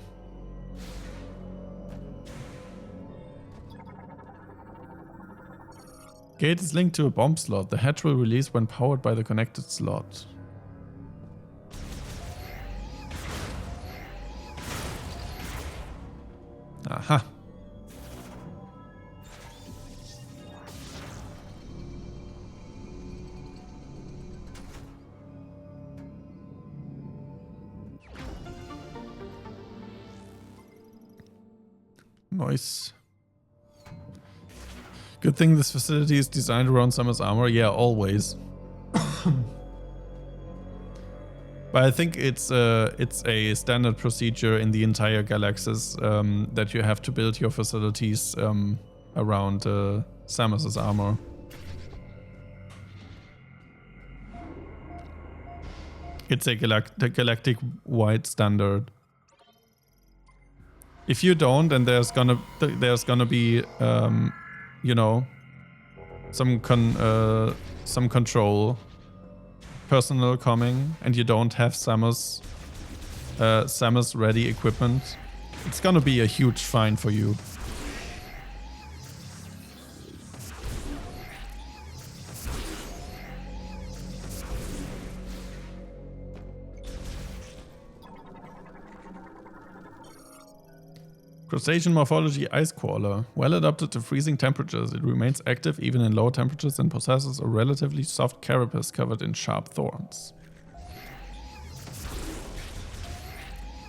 Gate is linked to a bomb slot. The hatch will release when powered by the connected slot. Aha. Nice. Good thing this facility is designed around Summer's armor. Yeah, always. But I think it's a standard procedure in the entire Galaxis that you have to build your facilities around Samus's armor. It's a galactic-wide standard. If you don't, and there's gonna be you know, some control personnel coming, and you don't have Samus ready equipment, it's gonna be a huge fine for you. Crustacean morphology ice crawler. Well adapted to freezing temperatures, it remains active even in low temperatures and possesses a relatively soft carapace covered in sharp thorns.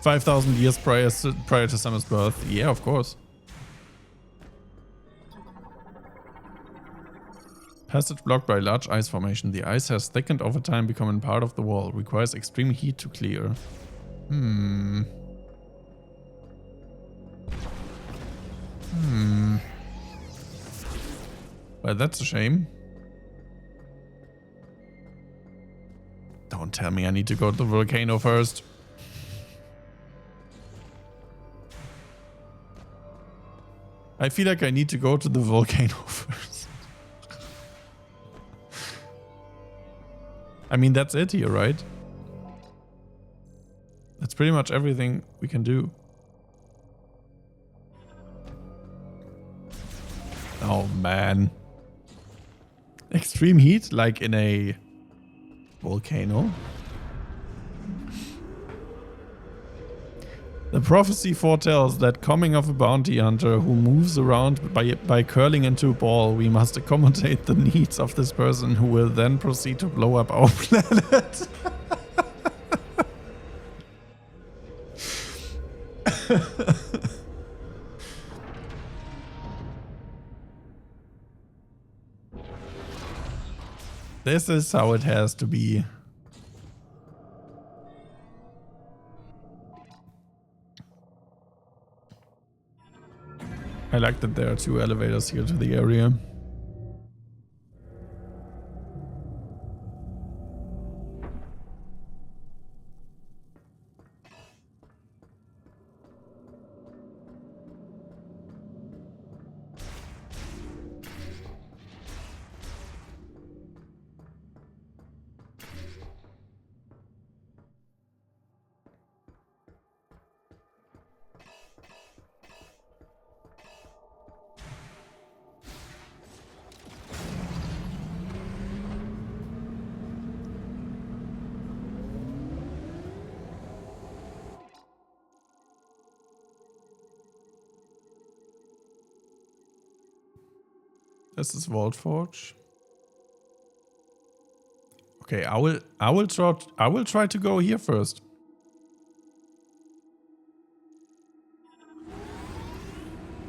5,000 years prior to Samus' birth. Yeah, of course. Passage blocked by large ice formation. The ice has thickened over time, becoming part of the wall. Requires extreme heat to clear. Well, that's a shame. Don't tell me I need to go to the volcano first. I feel like I need to go to the volcano first. I mean, that's it here, right? That's pretty much everything we can do. Oh man. Extreme heat, like in a volcano. The prophecy foretells that coming of a bounty hunter who moves around by curling into a ball, we must accommodate the needs of this person who will then proceed to blow up our planet. This is how it has to be. I like that there are 2 elevators here to the area. This is Vault Forge. Okay, I will try to go here first.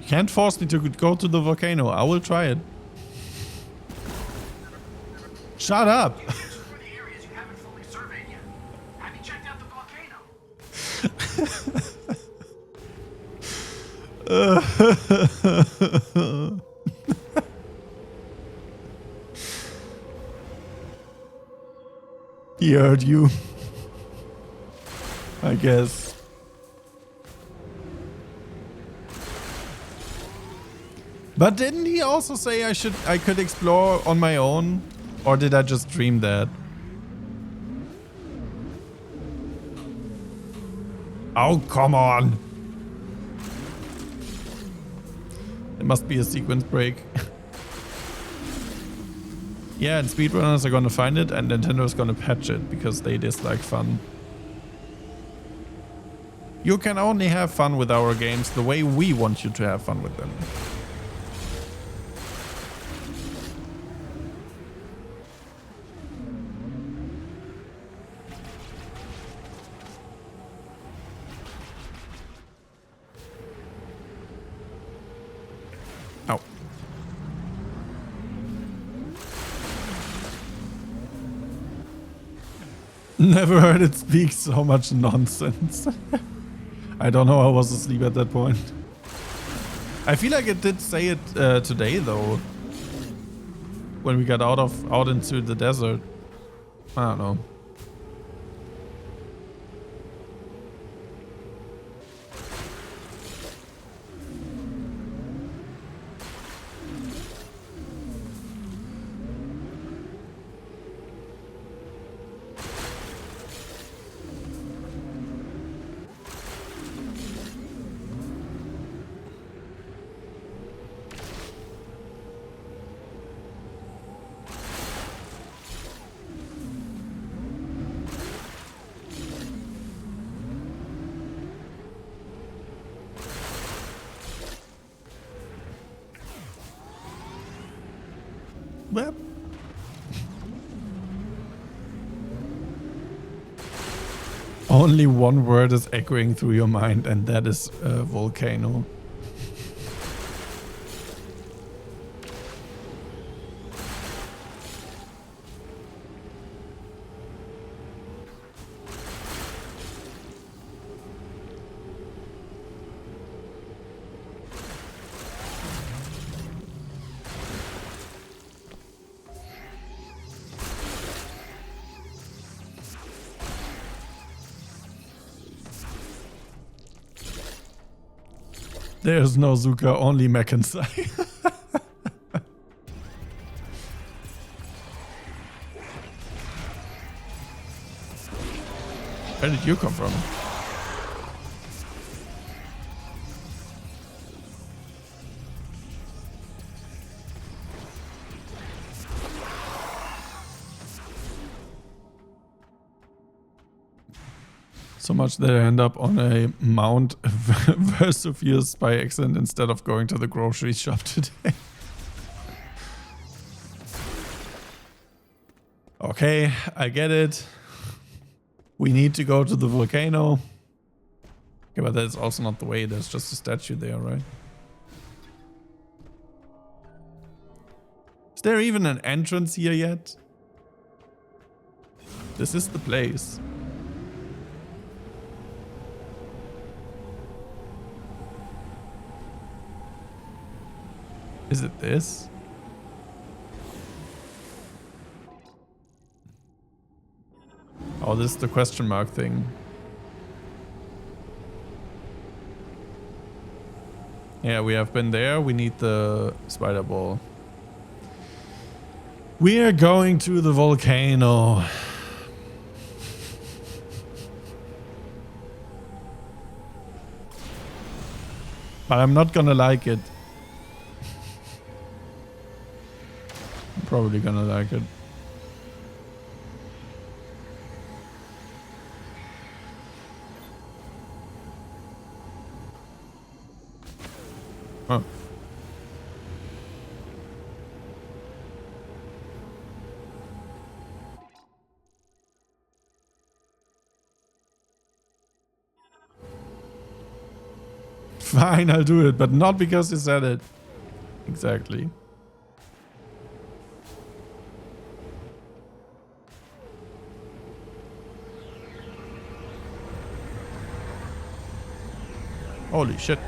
You can't force me to go to the volcano. I will try it. Shut up. For the areas you haven't fully surveyed yet. Have you checked out the volcano? He heard you. I guess. But didn't he also say I could explore on my own? Or did I just dream that? Oh, come on. It must be a sequence break. Yeah, and speedrunners are gonna find it and Nintendo's gonna patch it because they dislike fun. You can only have fun with our games the way we want you to have fun with them. Ow. Never heard it speak so much nonsense. I don't know, I was asleep at that point. I feel like it did say it today though. When we got out into the desert. I don't know. Well. Only one word is echoing through your mind, and that is volcano. There's no Zuka, only Mekansai. Where did you come from? So much that I end up on a Mount Vesuvius by accident instead of going to the grocery shop today. Okay, I get it. We need to go to the volcano. Okay, but that's also not the way. There's just a statue there, right? Is there even an entrance here yet? This is the place. Is it this? Oh, this is the question mark thing. Yeah, we have been there. We need the spider ball. We are going to the volcano. But I'm not gonna like it. I'm probably gonna like it. Oh. Fine, I'll do it, but not because you said it. Exactly. Holy shit.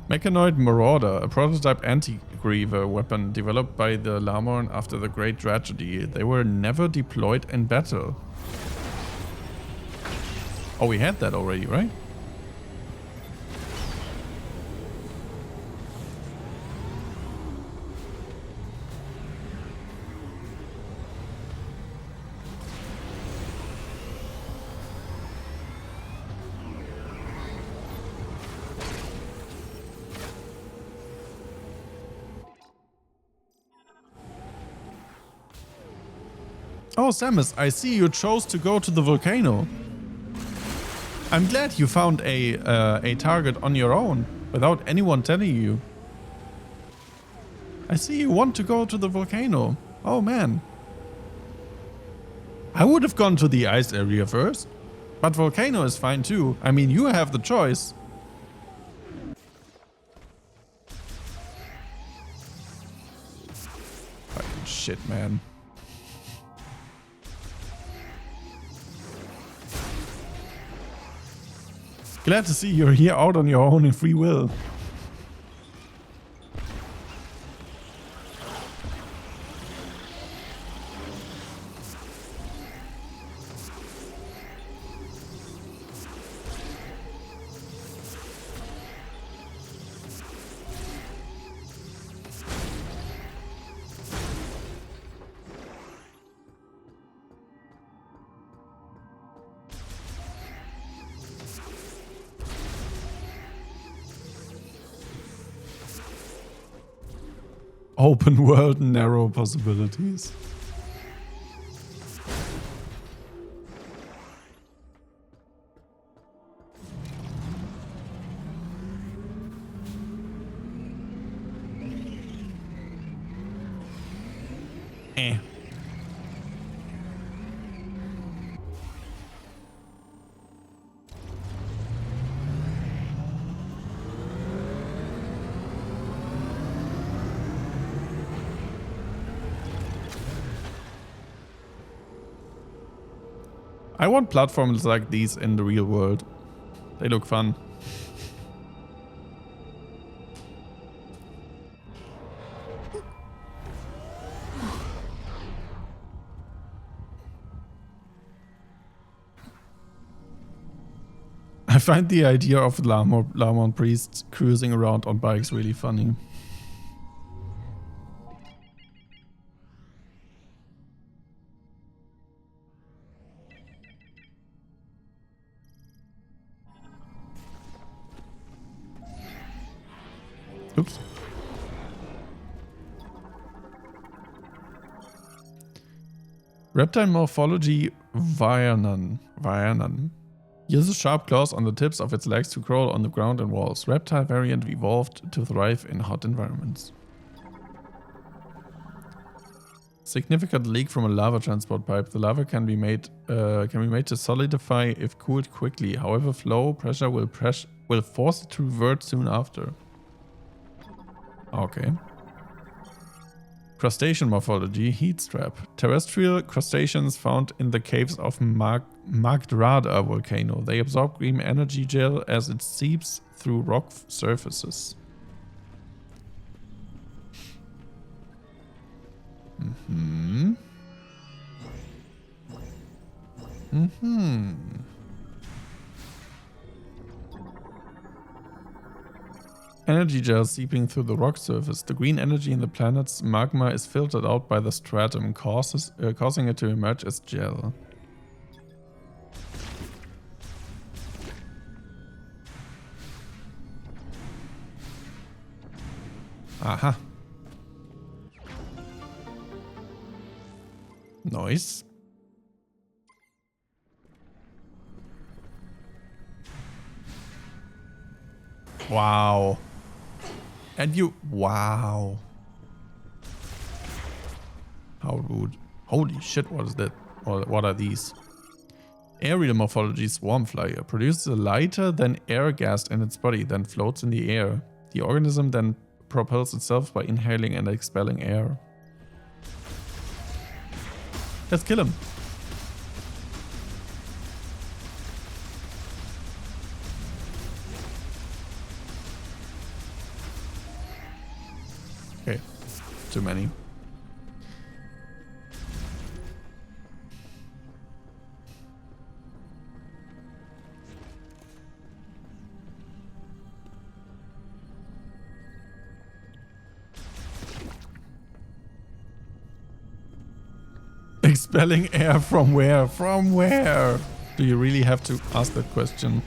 Mechanoid Marauder, a prototype anti-griever weapon developed by the Lamorn after the Great Tragedy. They were never deployed in battle. Oh, we had that already, right? Oh, Samus, I see you chose to go to the volcano. I'm glad you found a target on your own, without anyone telling you. I see you want to go to the volcano. Oh man. I would have gone to the ice area first. But volcano is fine too. I mean, you have the choice. Fucking shit, man. Glad to see you're here out on your own in free will. Open world, narrow possibilities. I want platforms like these in the real world. They look fun. I find the idea of Lamorn priests cruising around on bikes really funny. Oops. Reptile morphology Vyanan. Uses sharp claws on the tips of its legs to crawl on the ground and walls. Reptile variant evolved to thrive in hot environments. Significant leak from a lava transport pipe. The lava can be made to solidify if cooled quickly. However, flow pressure will force it to revert soon after. Okay. Crustacean morphology, heat strap. Terrestrial crustaceans found in the caves of Magdrada volcano. They absorb green energy gel as it seeps through rock surfaces. Energy gel seeping through the rock surface. The green energy in the planet's magma is filtered out by the stratum, causing it to emerge as gel. Aha. Nice. Wow. And you... Wow. How rude. Holy shit, what is that? What are these? Aerial morphology swarm flyer produces a lighter than air gas in its body, then floats in the air. The organism then propels itself by inhaling and expelling air. Let's kill him. Okay, too many. Expelling air from where? From where? Do you really have to ask that question?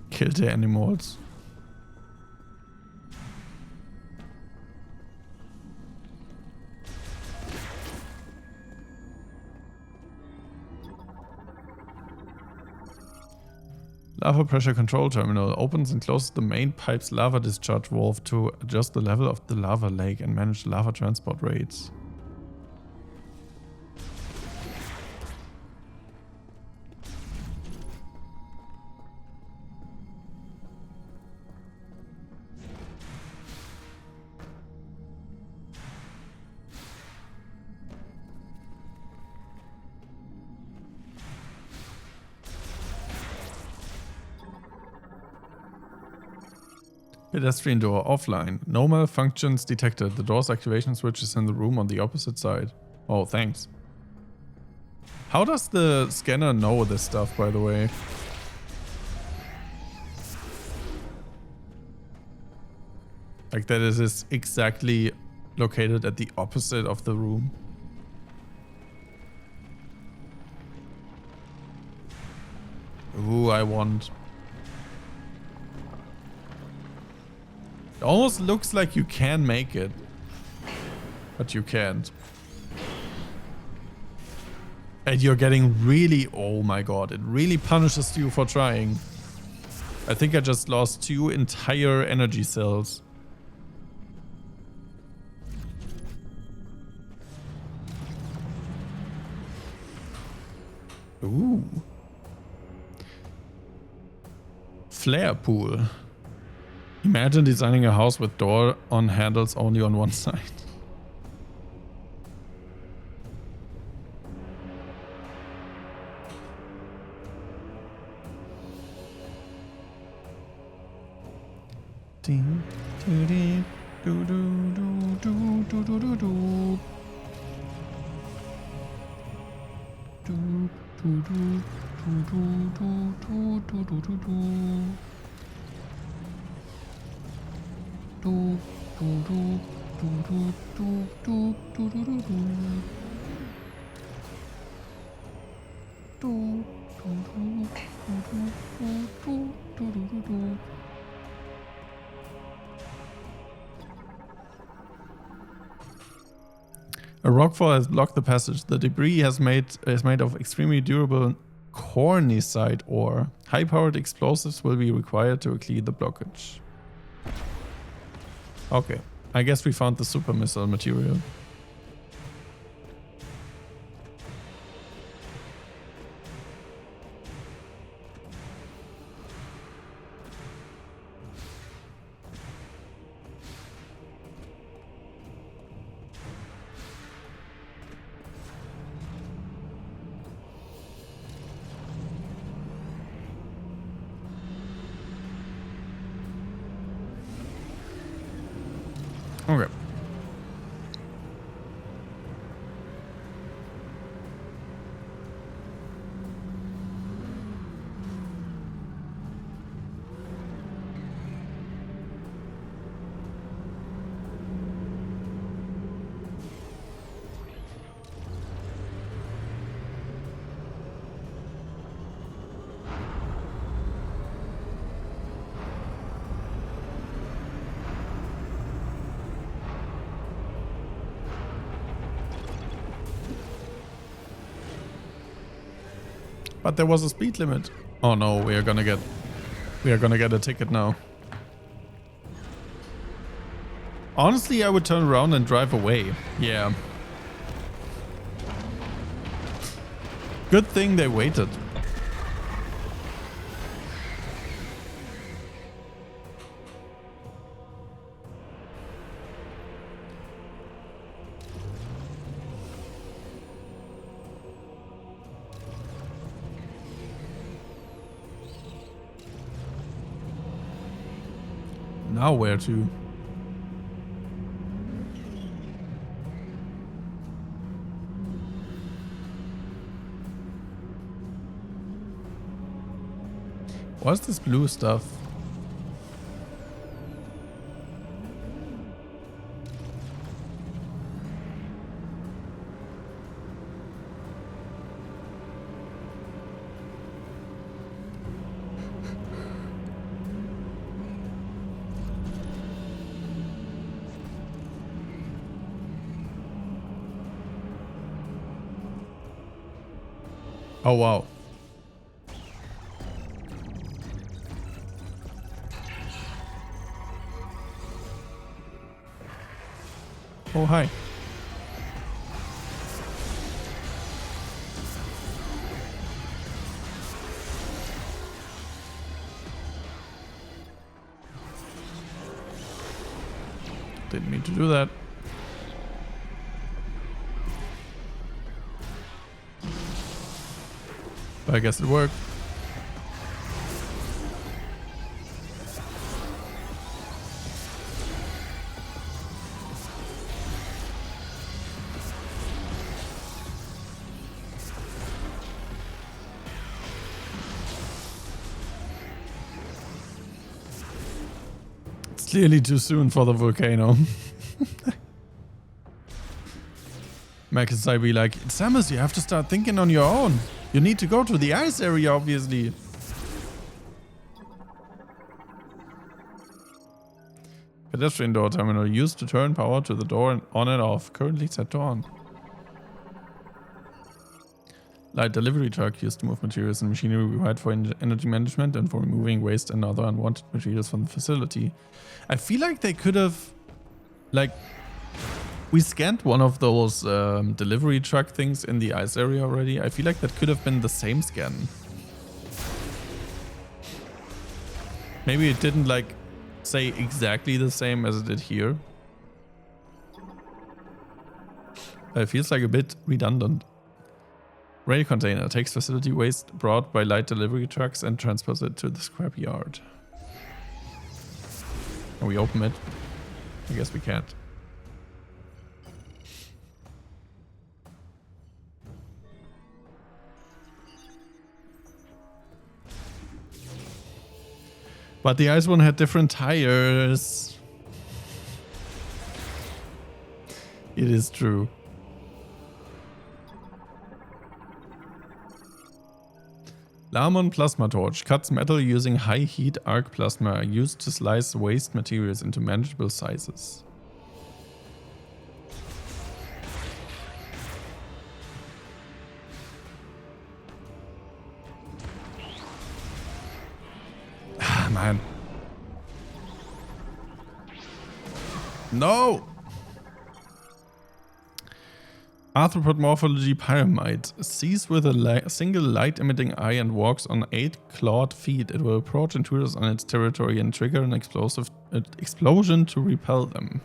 Kill the animals. Lava pressure control terminal opens and closes the main pipe's lava discharge valve to adjust the level of the lava lake and manage lava transport rates. Pedestrian door offline. No malfunctions detected. The door's activation switch is in the room on the opposite side. Oh, thanks. How does the scanner know this stuff, by the way? Like that it is exactly located at the opposite of the room. Ooh, I want. It almost looks like you can make it, but you can't. And you're getting really, oh my god, it really punishes you for trying. I think I just lost 2 entire energy cells. Ooh. Flare pool. Imagine designing a house with door on handles only on one side. Ding, doo, dee, doo, doo, doo, doo, doo, doo, doo, doo. Doo, doo, doo, doo, doo, doo, doo, doo, doo, doo. Do do do do do do do do do do do do do do. A rockfall has blocked the passage. The debris is made of extremely durable cornicite ore. High-powered explosives will be required to clear the blockage. Okay, I guess we found the super missile material. Okay. But there was a speed limit. Oh no, we are gonna get a ticket now. Honestly, I would turn around and drive away. Yeah. Good thing they waited. Now where to? What's this blue stuff? Oh wow. Oh hi. Didn't mean to do that. But I guess it worked. It's clearly too soon for the volcano. Max I be like, Samus, you have to start thinking on your own. You need to go to the ice area, obviously. Pedestrian door terminal used to turn power to the door on and off. Currently set to on. Light delivery truck used to move materials and machinery required for energy management and for removing waste and other unwanted materials from the facility. I feel like they could have, like, we scanned one of those delivery truck things in the ice area already. I feel like that could have been the same scan. Maybe it didn't like say exactly the same as it did here. But it feels like a bit redundant. Rail container takes facility waste brought by light delivery trucks and transports it to the scrap yard. Can we open it? I guess we can't. But the ice one had different tires. It is true. Lamon plasma torch cuts metal using high heat arc plasma used to slice waste materials into manageable sizes. Ah, man. No! Arthropod morphology pyramid sees with a single light-emitting eye and walks on 8 clawed feet. It will approach intruders on its territory and trigger an explosion to repel them.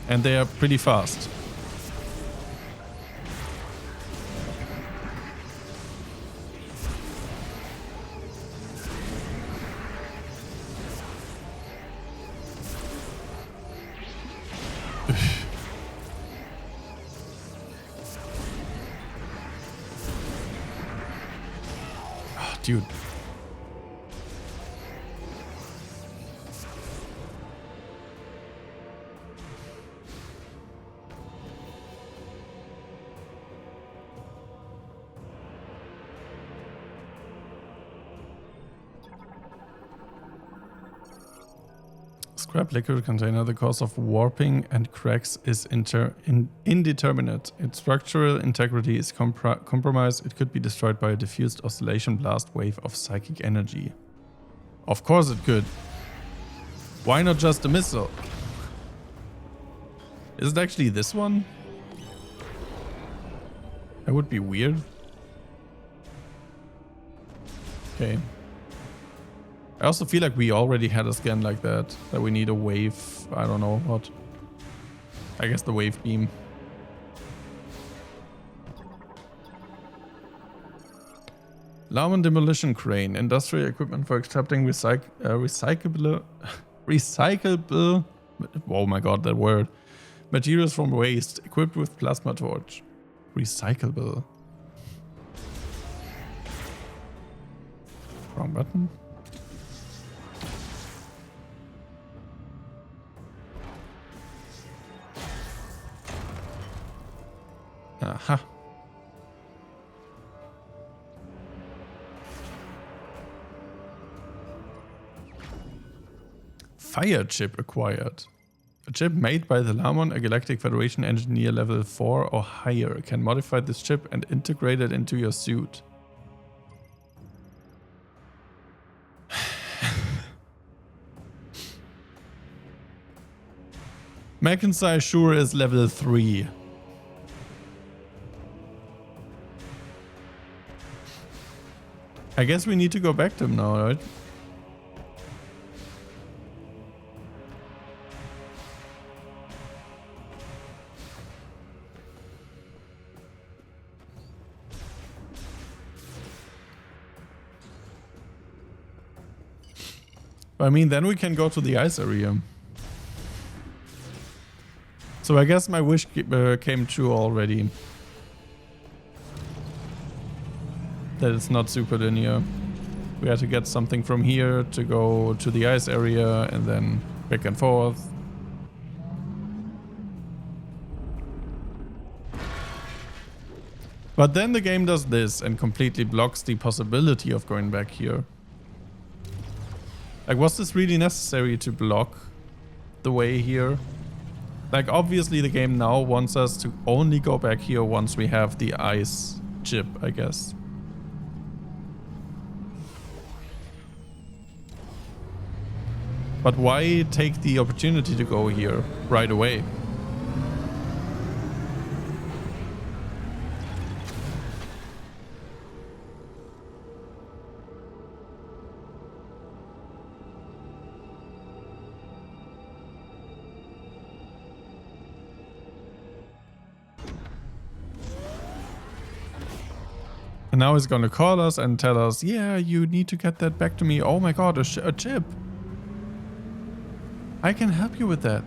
And they are pretty fast. Dude. Scrap liquid container. The cause of warping and cracks is indeterminate. Its structural integrity is compromised. It could be destroyed by a diffused oscillation blast wave of psychic energy. Of course it could. Why not just a missile? Is it actually this one? That would be weird. Okay. I also feel like we already had a scan like that. That we need a wave. I don't know what. I guess the wave beam. Larman demolition crane. Industrial equipment for accepting recyclable... recyclable... Oh my god, that word. Materials from waste. Equipped with plasma torch. Recyclable. Wrong button. Aha. Fire chip acquired. A chip made by the Lamon, a Galactic Federation engineer level 4 or higher, can modify this chip and integrate it into your suit. McIntyre sure is level 3. I guess we need to go back to him now, right? I mean, then we can go to the ice area. So I guess my wish came true already. That it's not super linear. We had to get something from here to go to the ice area and then back and forth. But then the game does this and completely blocks the possibility of going back here. Like, was this really necessary to block the way here? Like, obviously the game now wants us to only go back here once we have the ice chip, I guess. But why take the opportunity to go here right away? And now he's gonna call us and tell us, yeah, you need to get that back to me. Oh my god, a chip. I can help you with that.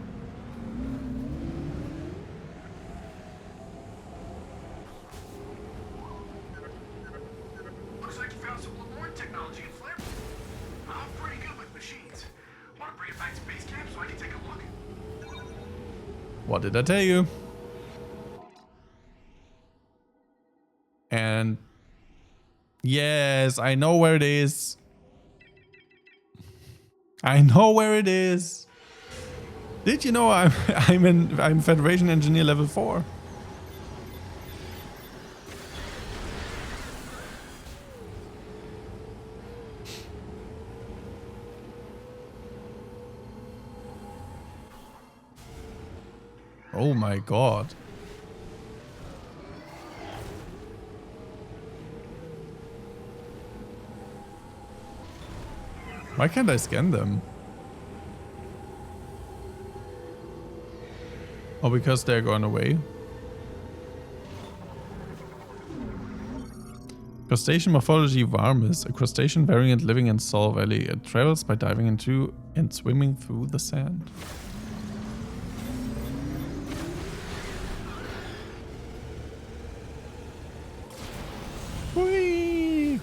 Looks like you found some Lemoyne technology in Flare. I'm pretty good with machines. Want to bring it back to base camp so I can take a look? What did I tell you? And yes, I know where it is. I know where it is. Did you know I'm Federation Engineer level 4? Oh my god. Why can't I scan them? Oh, because they're going away. Crustacean morphology Varmis, a crustacean variant living in Sol Valley. It travels by diving into and swimming through the sand. Whee!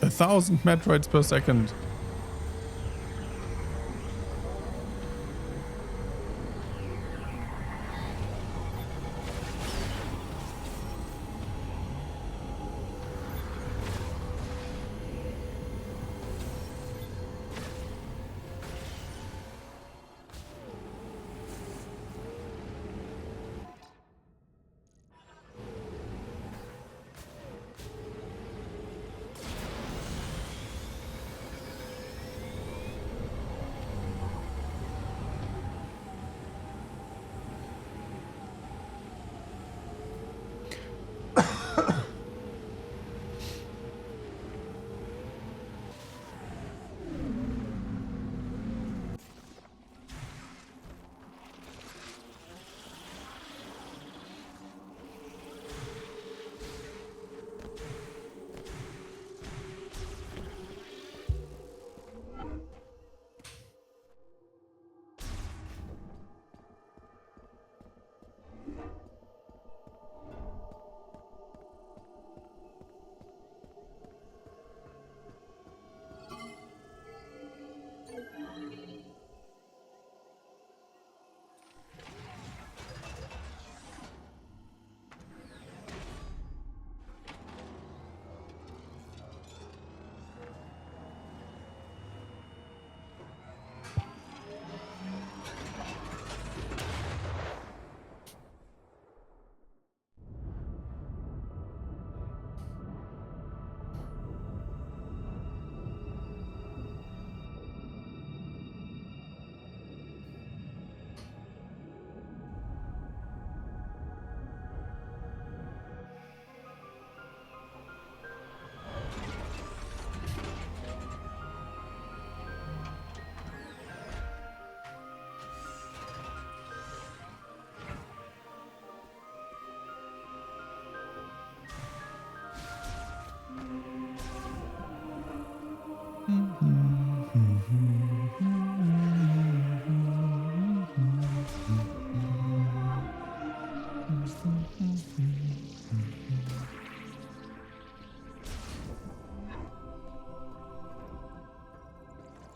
A 1,000 Metroids per second.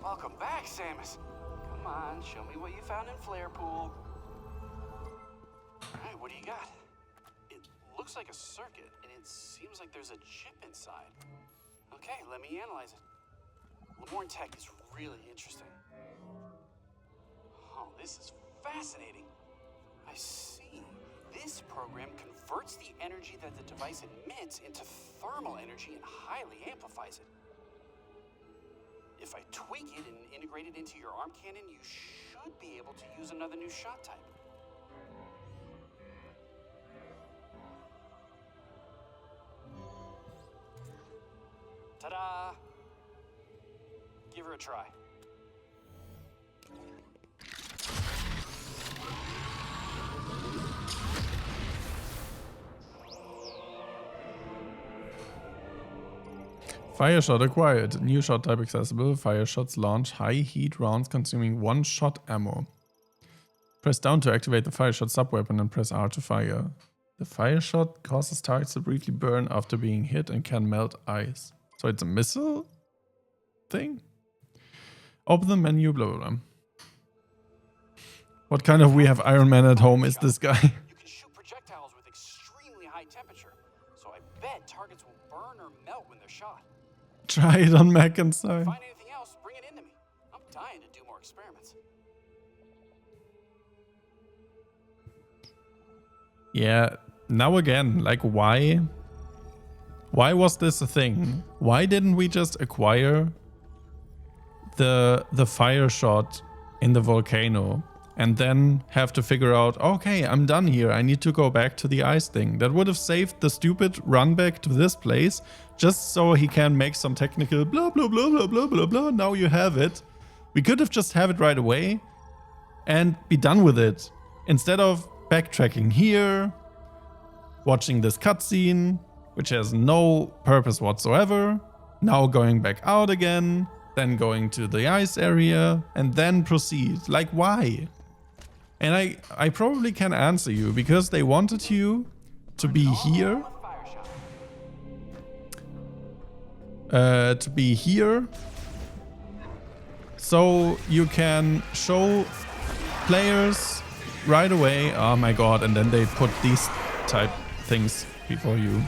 Welcome back, Samus. Come on, show me what you found in Flare Pool. Alright, what do you got? It looks like a circuit, and it seems like there's a chip inside. Okay, let me analyze it. Lemoyne Tech is really interesting. Oh, this is fascinating. I see. This program converts the energy that the device emits into thermal energy and highly amplifies it. If I tweak it and integrate it into your arm cannon, you should be able to use another new shot type. Ta-da! Give her a try. Fire shot acquired. New shot type accessible. Fire shots launch high heat rounds consuming 1 shot ammo. Press down to activate the fire shot subweapon and press R to fire. The fire shot causes targets to briefly burn after being hit and can melt ice. So it's a missile thing? Open the menu, blah blah blah. What kind of we have Iron Man at home is this guy? You can shoot projectiles with extremely high temperature, so I bet targets will burn or melt when they're shot. Try it on Mac and If side. you find anything else, bring it into me. I'm dying to do more experiments. Yeah, now again, like why? Why was this a thing? Why didn't we just acquire the fire shot in the volcano and then have to figure out, okay, I'm done here, I need to go back to the ice thing? That would have saved the stupid run back to this place just so he can make some technical blah blah blah blah blah blah blah. Now you have it. We could have just have it right away and be done with it instead of backtracking here, watching this cutscene, which has no purpose whatsoever, now going back out again, then going to the ice area, and then proceed. Like, why? And I probably can answer you, because they wanted you to be here. So you can show players right away. Oh my god, and then they put these type things before you.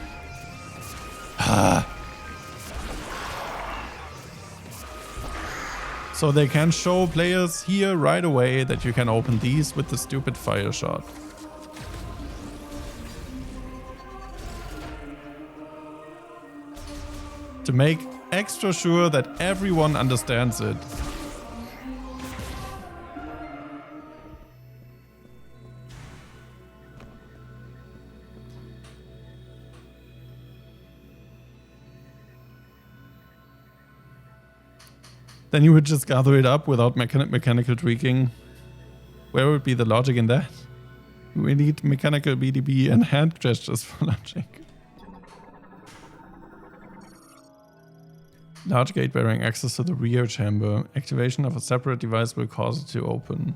So they can show players here right away that you can open these with the stupid fire shot. To make extra sure that everyone understands it. Then you would just gather it up without mechanical tweaking. Where would be the logic in that? We need mechanical BDB and hand gestures for logic. Large gate bearing access to the rear chamber. Activation of a separate device will cause it to open.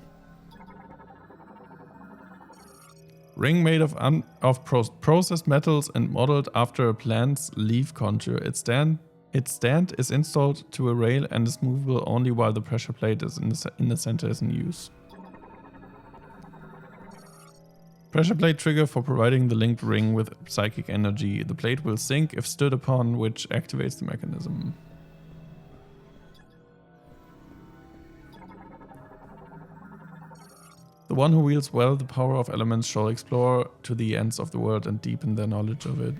Ring made of processed metals and modeled after a plant's leaf contour. Its stand is installed to a rail and is movable only while the pressure plate is in the center is in use. Pressure plate trigger for providing the linked ring with psychic energy. The plate will sink if stood upon, which activates the mechanism. The one who wields well the power of elements shall explore to the ends of the world and deepen their knowledge of it.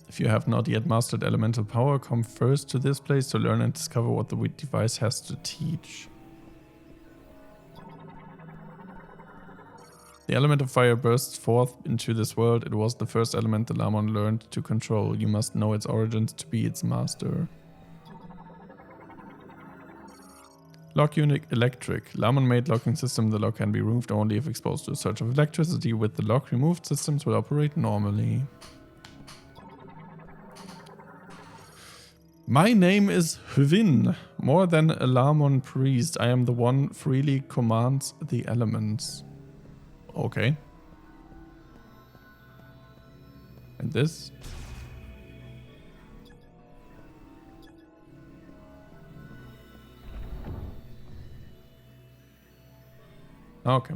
If you have not yet mastered elemental power, come first to this place to learn and discover what the device has to teach. The element of fire bursts forth into this world. It was the first element the Lamon learned to control. You must know its origins to be its master. Lock unit electric. Lamon made locking system. The lock can be removed only if exposed to a surge of electricity. With the lock removed, systems will operate normally. My name is Hvin. More than a Lamon priest, I am the one freely commands the elements. Okay. And this? Okay.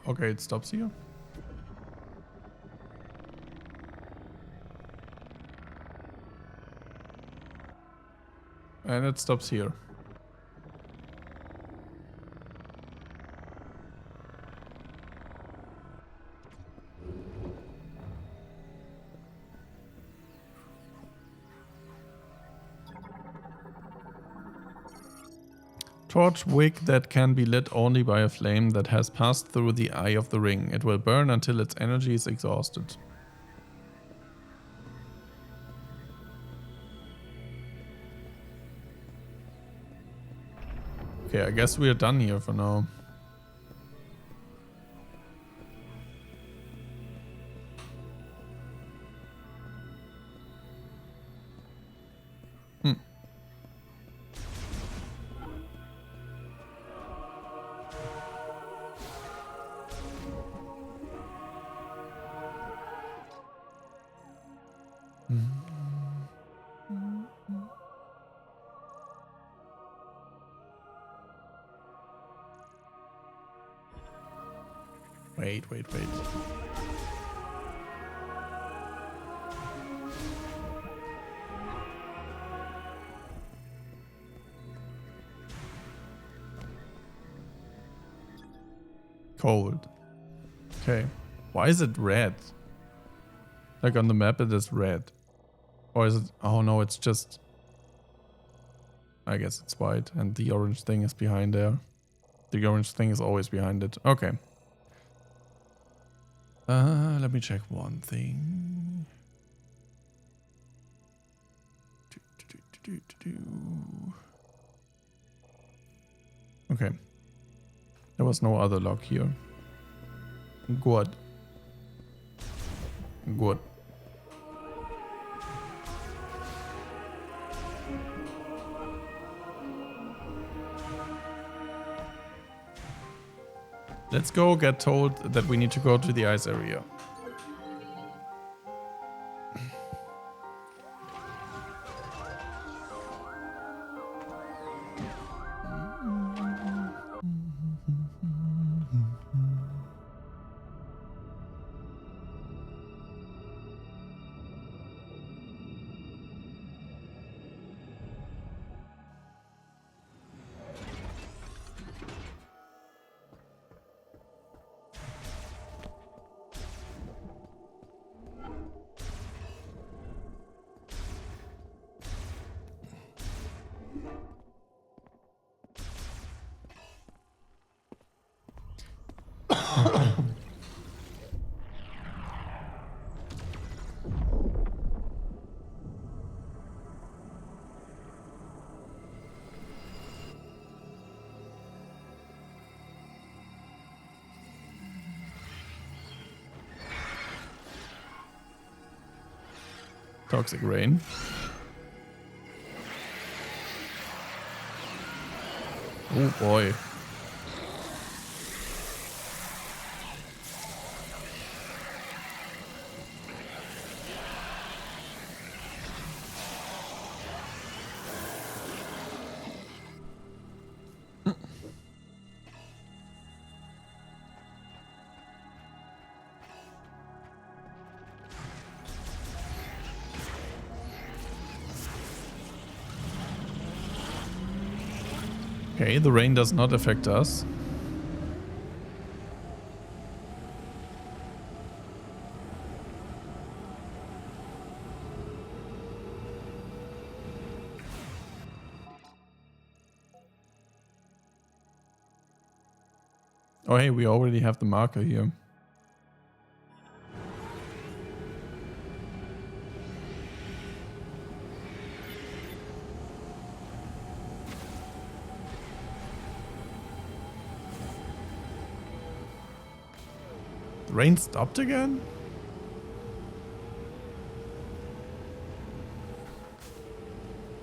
Okay, it stops here. And it stops here. Torch wick that can be lit only by a flame that has passed through the eye of the ring. It will burn until its energy is exhausted. Okay, I guess we are done here for now. Wait. Cold. Okay. Why is it red? Like on the map it is red. Or is it... Oh no, it's just... I guess it's white and the orange thing is behind there. The orange thing is always behind it. Okay. Let me check one thing. Okay. There was no other lock here. Good. Good. Let's go get told that we need to go to the ice area. Toxic rain. Oh boy. Okay, the rain does not affect us. Oh hey, we already have the marker here. The rain stopped again?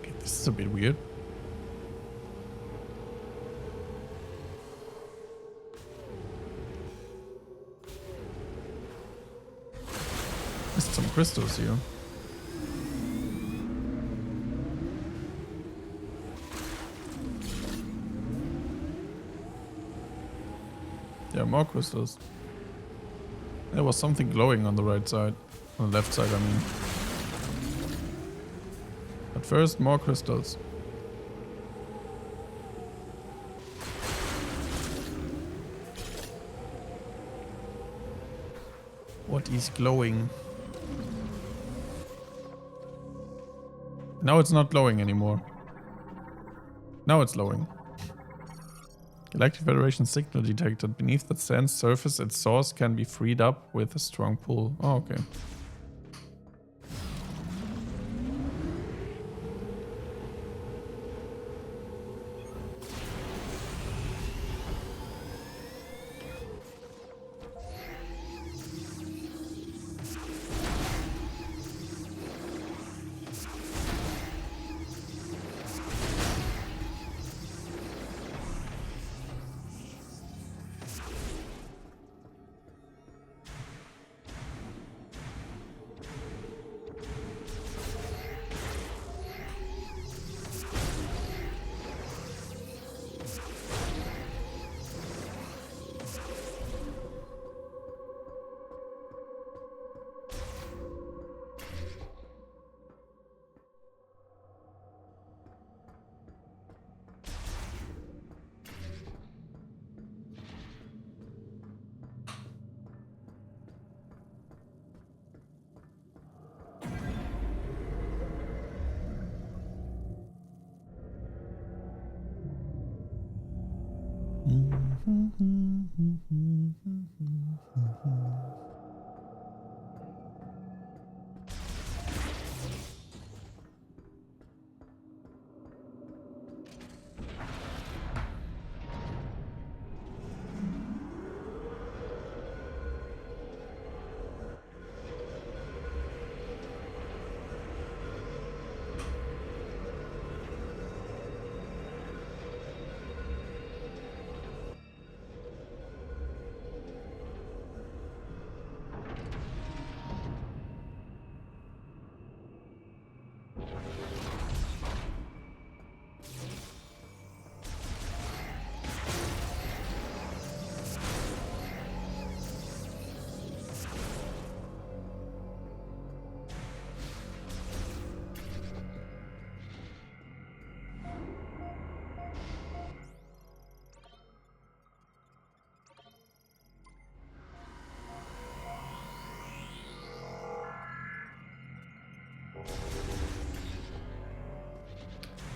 Okay, this is a bit weird. Missed some crystals here. There are more crystals. There was something glowing on the right side. On the left side, I mean. But first, more crystals. What is glowing? Now it's not glowing anymore. Now it's glowing. Galactic Federation signal detected. Beneath the sand's surface, its source can be freed up with a strong pull. Oh, okay.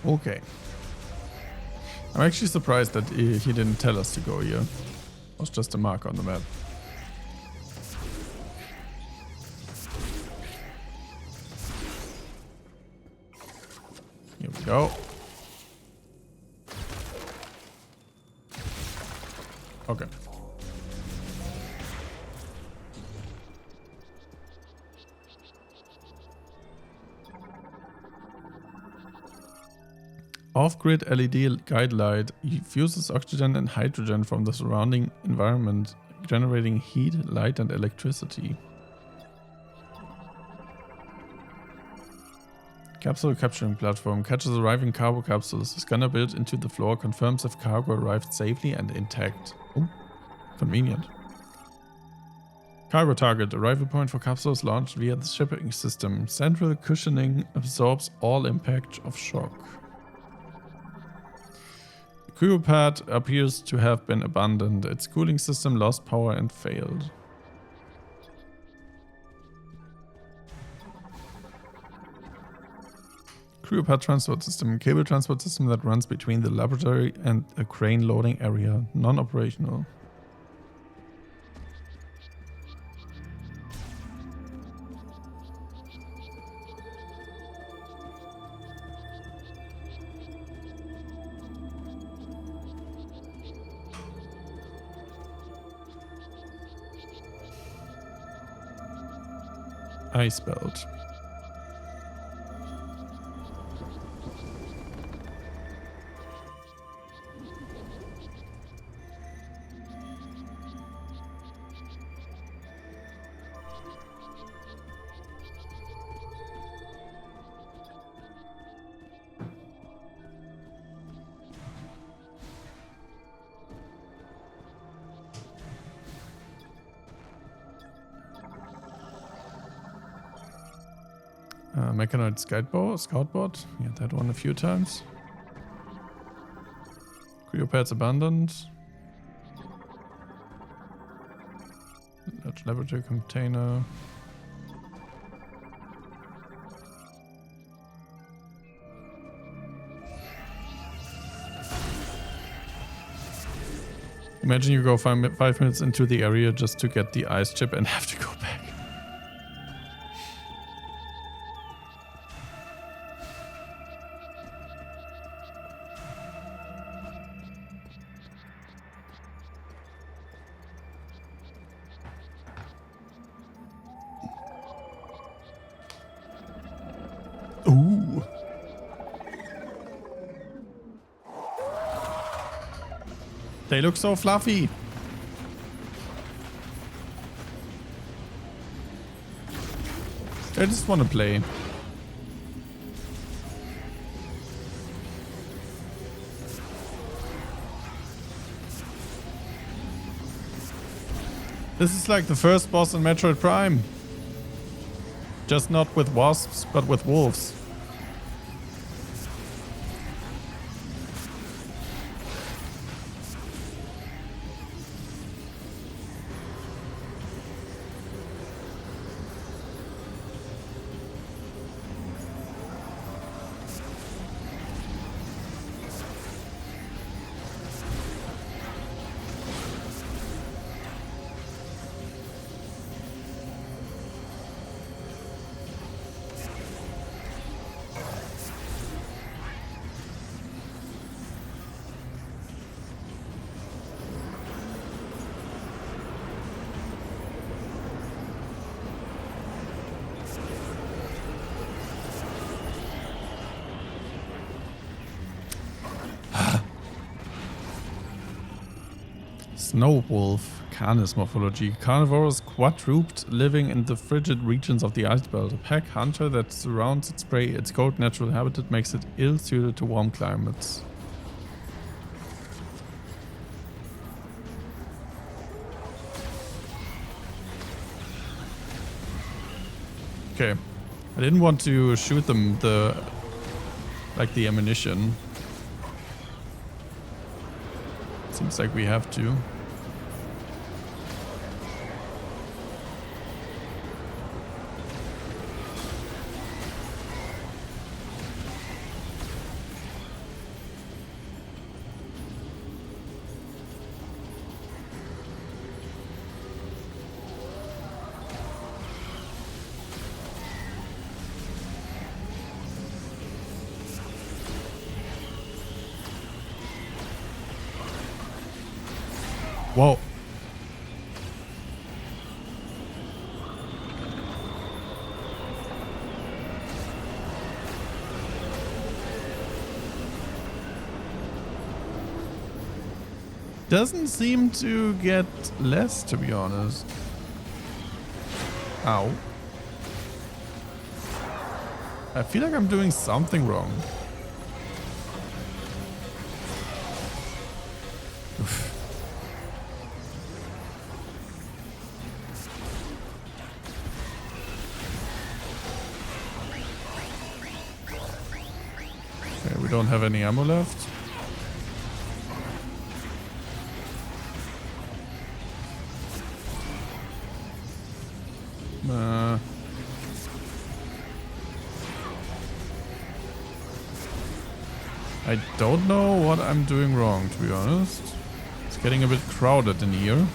Okay. I'm actually surprised that he didn't tell us to go here. It was just a mark on the map. Here we go. Okay. Off-grid LED guide light fuses oxygen and hydrogen from the surrounding environment, generating heat, light, and electricity. Capsule capturing platform catches arriving cargo capsules. The scanner built into the floor confirms if cargo arrived safely and intact. Oh, convenient. Cargo target. Arrival point for capsules launched via the shipping system. Central cushioning absorbs all impact of shock. The crew pad appears to have been abandoned. Its cooling system lost power and failed. Crew pad transport system. Cable transport system that runs between the laboratory and a crane loading area. Non-operational. Ice belt. Mechanoid scoutbot. Yeah, that one a few times. Crew pads abandoned. Large laboratory container. Imagine you go 5 minutes into the area just to get the ice chip and have to go back. Ooh. They look so fluffy. I just want to play. This is like the first boss in Metroid Prime. Just not with wasps, but with wolves. Snow wolf, Canis morphology. Carnivorous quadruped, living in the frigid regions of the ice belt. A pack hunter that surrounds its prey. Its cold natural habitat makes it ill-suited to warm climates. Okay, I didn't want to shoot them the ammunition. Seems like we have to. Whoa. Doesn't seem to get less, to be honest. Ow. I feel like I'm doing something wrong. Oof. Okay, we don't have any ammo left. I don't know what I'm doing wrong, to be honest. It's getting a bit crowded in here.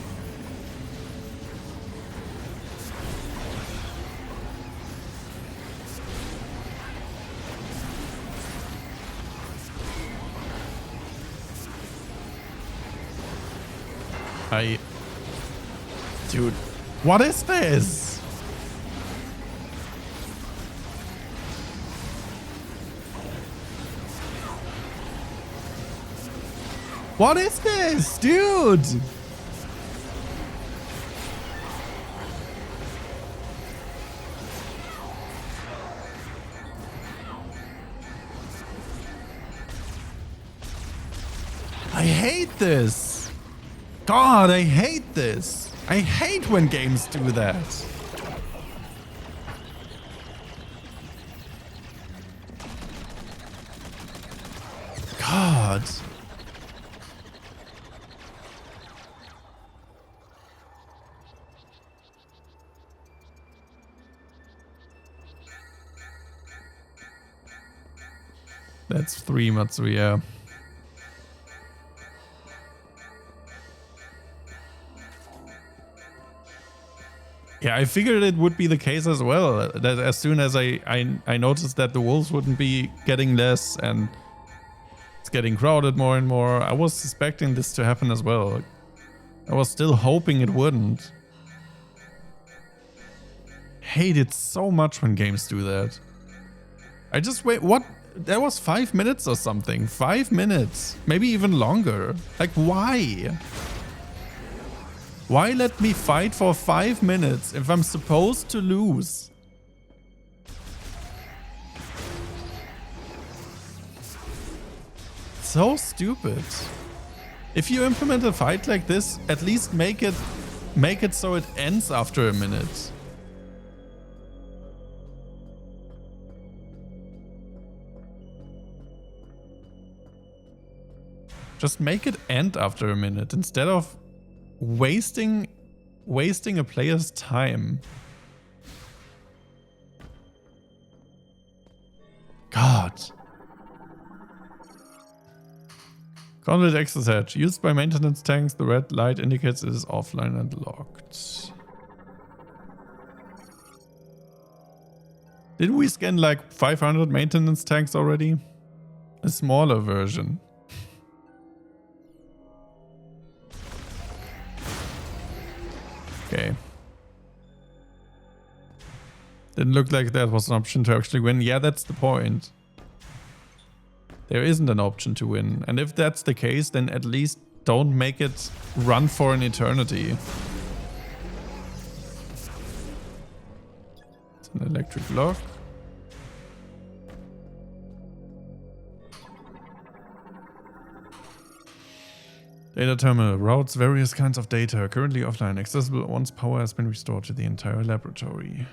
Dude, what is this? What is this, dude? I hate this. God, I hate this. I hate when games do that. God. That's 3 Matsuya. Yeah, I figured it would be the case as well. That as soon as I noticed that the wolves wouldn't be getting less and it's getting crowded more and more, I was suspecting this to happen as well. I was still hoping it wouldn't. Hate it so much when games do that. I just wait. What? That was 5 minutes or something. 5 minutes. Maybe even longer. Like, why? Why let me fight for 5 minutes if I'm supposed to lose? So stupid. If you implement a fight like this, at least make it so it ends after a minute. Just make it end after a minute instead of wasting a player's time. God. Conduit access hatch. Used by maintenance tanks, the red light indicates it is offline and locked. Didn't we scan like 500 maintenance tanks already? A smaller version. Okay. Didn't look like that was an option to actually win. Yeah, that's the point. There isn't an option to win. And if that's the case, then at least don't make it run for an eternity. It's an electric lock. Data terminal routes various kinds of data, currently offline, accessible once power has been restored to the entire laboratory.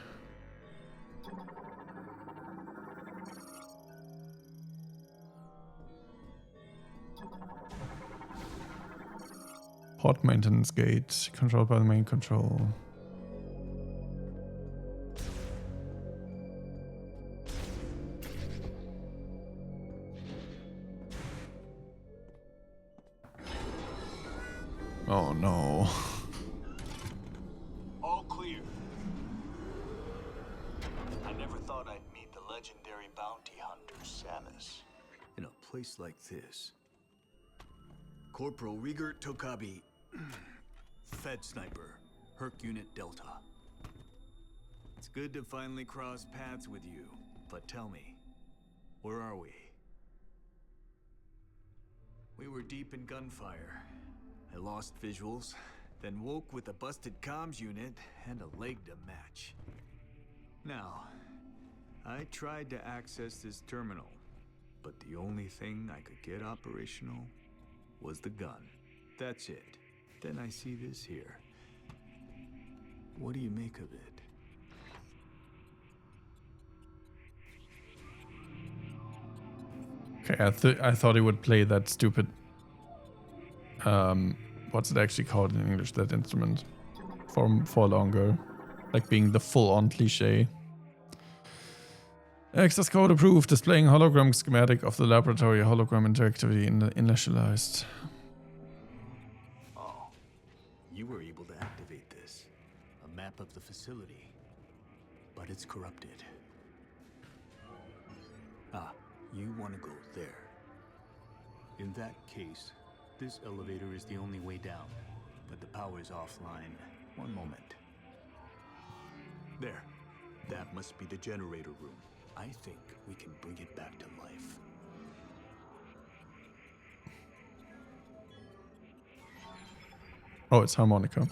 Pod maintenance gate, controlled by the main control. Oh no. All clear. I never thought I'd meet the legendary bounty hunter, Samus. In a place like this. Corporal Rieger Tokabi, Fed Sniper, Herc Unit Delta. It's good to finally cross paths with you, but tell me, where are we? We were deep in gunfire. I lost visuals, then woke with a busted comms unit and a leg to match. Now, I tried to access this terminal, but the only thing I could get operational was the gun. That's it. Then I see this here. What do you make of it? Okay, I thought he would play that stupid. What's it actually called in English? That instrument for longer, like being the full-on cliche. Access code approved. Displaying hologram schematic of the laboratory. Hologram interactivity initialized. Oh, you were able to activate this. A map of the facility. But it's corrupted. Ah, you want to go there. In that case, this elevator is the only way down. But the power's offline. One moment. There. That must be the generator room. I think we can bring it back to life. Oh, it's harmonica.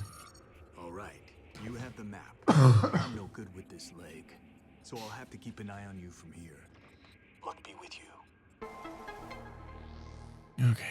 All right, you have the map. I'm no good with this leg, so I'll have to keep an eye on you from here. Luck be with you. Okay.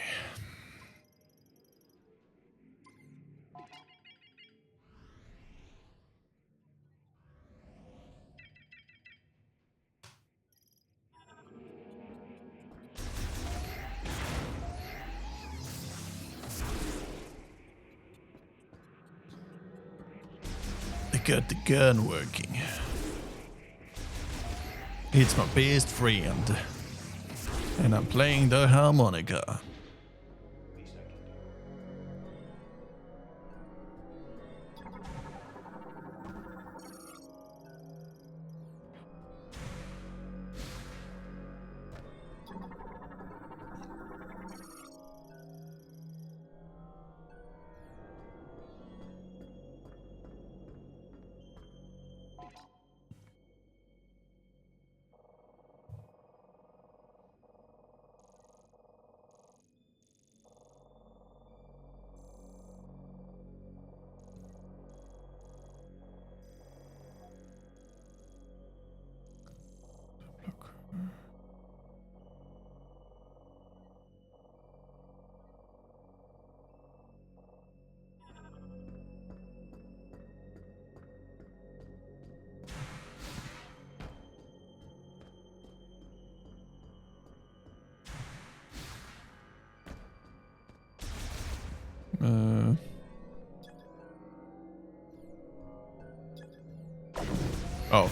Got the gun working. It's my best friend. And I'm playing the harmonica. Oh.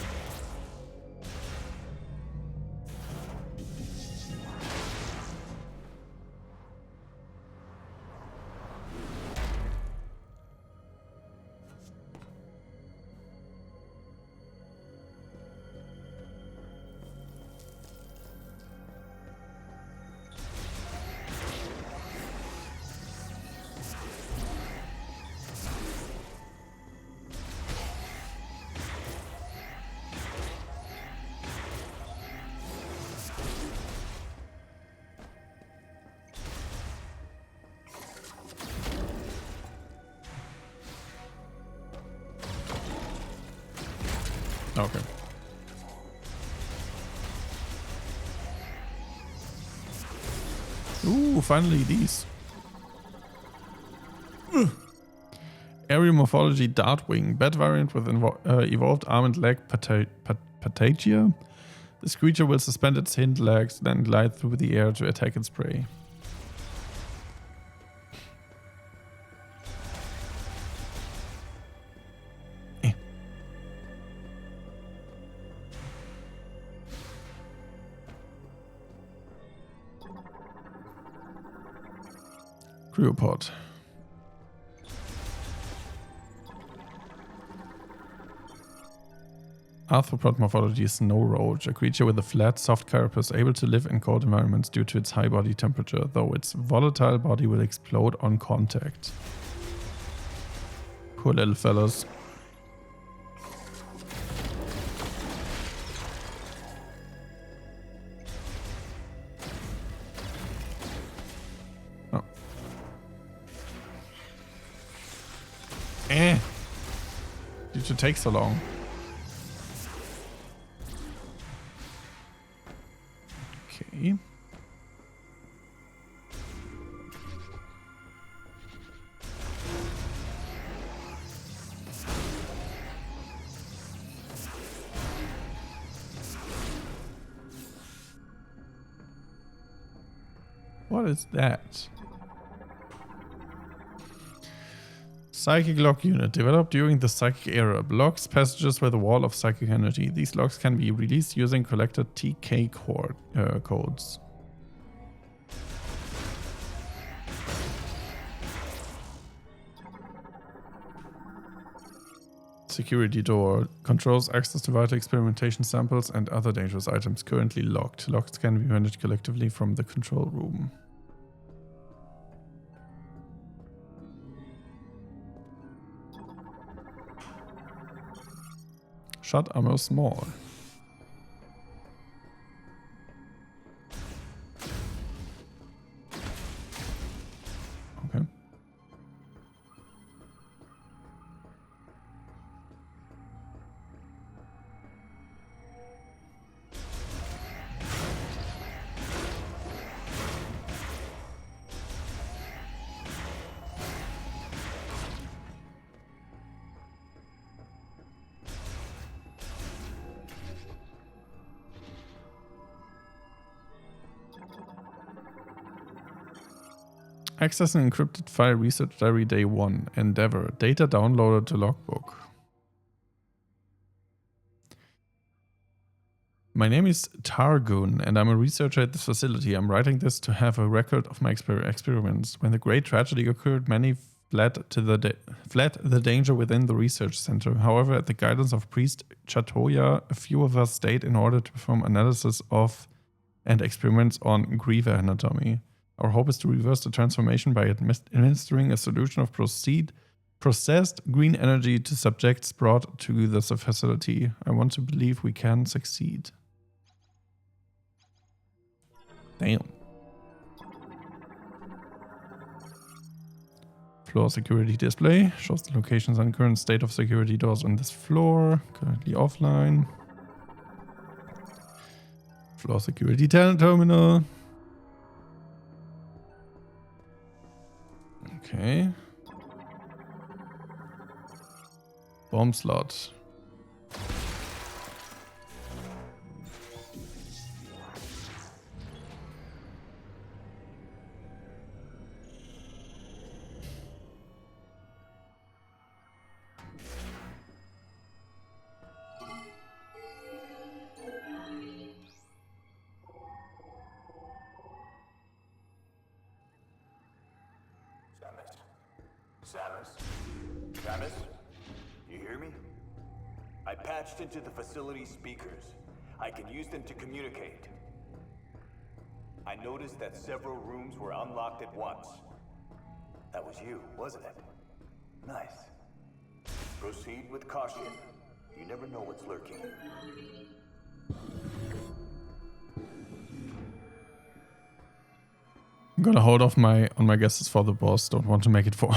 Okay. Ooh, finally these. Aerial morphology Dartwing. Bat variant with evolved arm and leg patagia. This creature will suspend its hind legs, then glide through the air to attack its prey. Cryopod. Arthropod morphology is Snow Roach, a creature with a flat, soft carapace able to live in cold environments due to its high body temperature, though its volatile body will explode on contact. Poor little fellas. Did you take so long? Okay. What is that? Psychic lock unit. Developed during the psychic era. Blocks passages with a wall of psychic energy. These locks can be released using collected TK codes. Security door. Controls access to vital experimentation samples and other dangerous items currently locked. Locks can be managed collectively from the control room. Shot ammo small. Okay. Access an encrypted file research diary day 1. Endeavor. Data downloaded to logbook. My name is Targun and I'm a researcher at this facility. I'm writing this to have a record of my experiments. When the great tragedy occurred, many fled the danger within the research center. However, at the guidance of priest Chatoya, a few of us stayed in order to perform analysis of and experiments on Griever anatomy. Our hope is to reverse the transformation by administering a solution of processed green energy to subjects brought to the facility. I want to believe we can succeed. Damn. Floor security display shows the locations and current state of security doors on this floor. Currently offline. Floor security terminal. Okay. Bomb slot. Samus? You hear me? I patched into the facility speakers. I can use them to communicate. I noticed that several rooms were unlocked at once. That was you, wasn't it? Nice. Proceed with caution. You never know what's lurking. I'm gonna hold off on my guesses for the boss. Don't want to make it 4.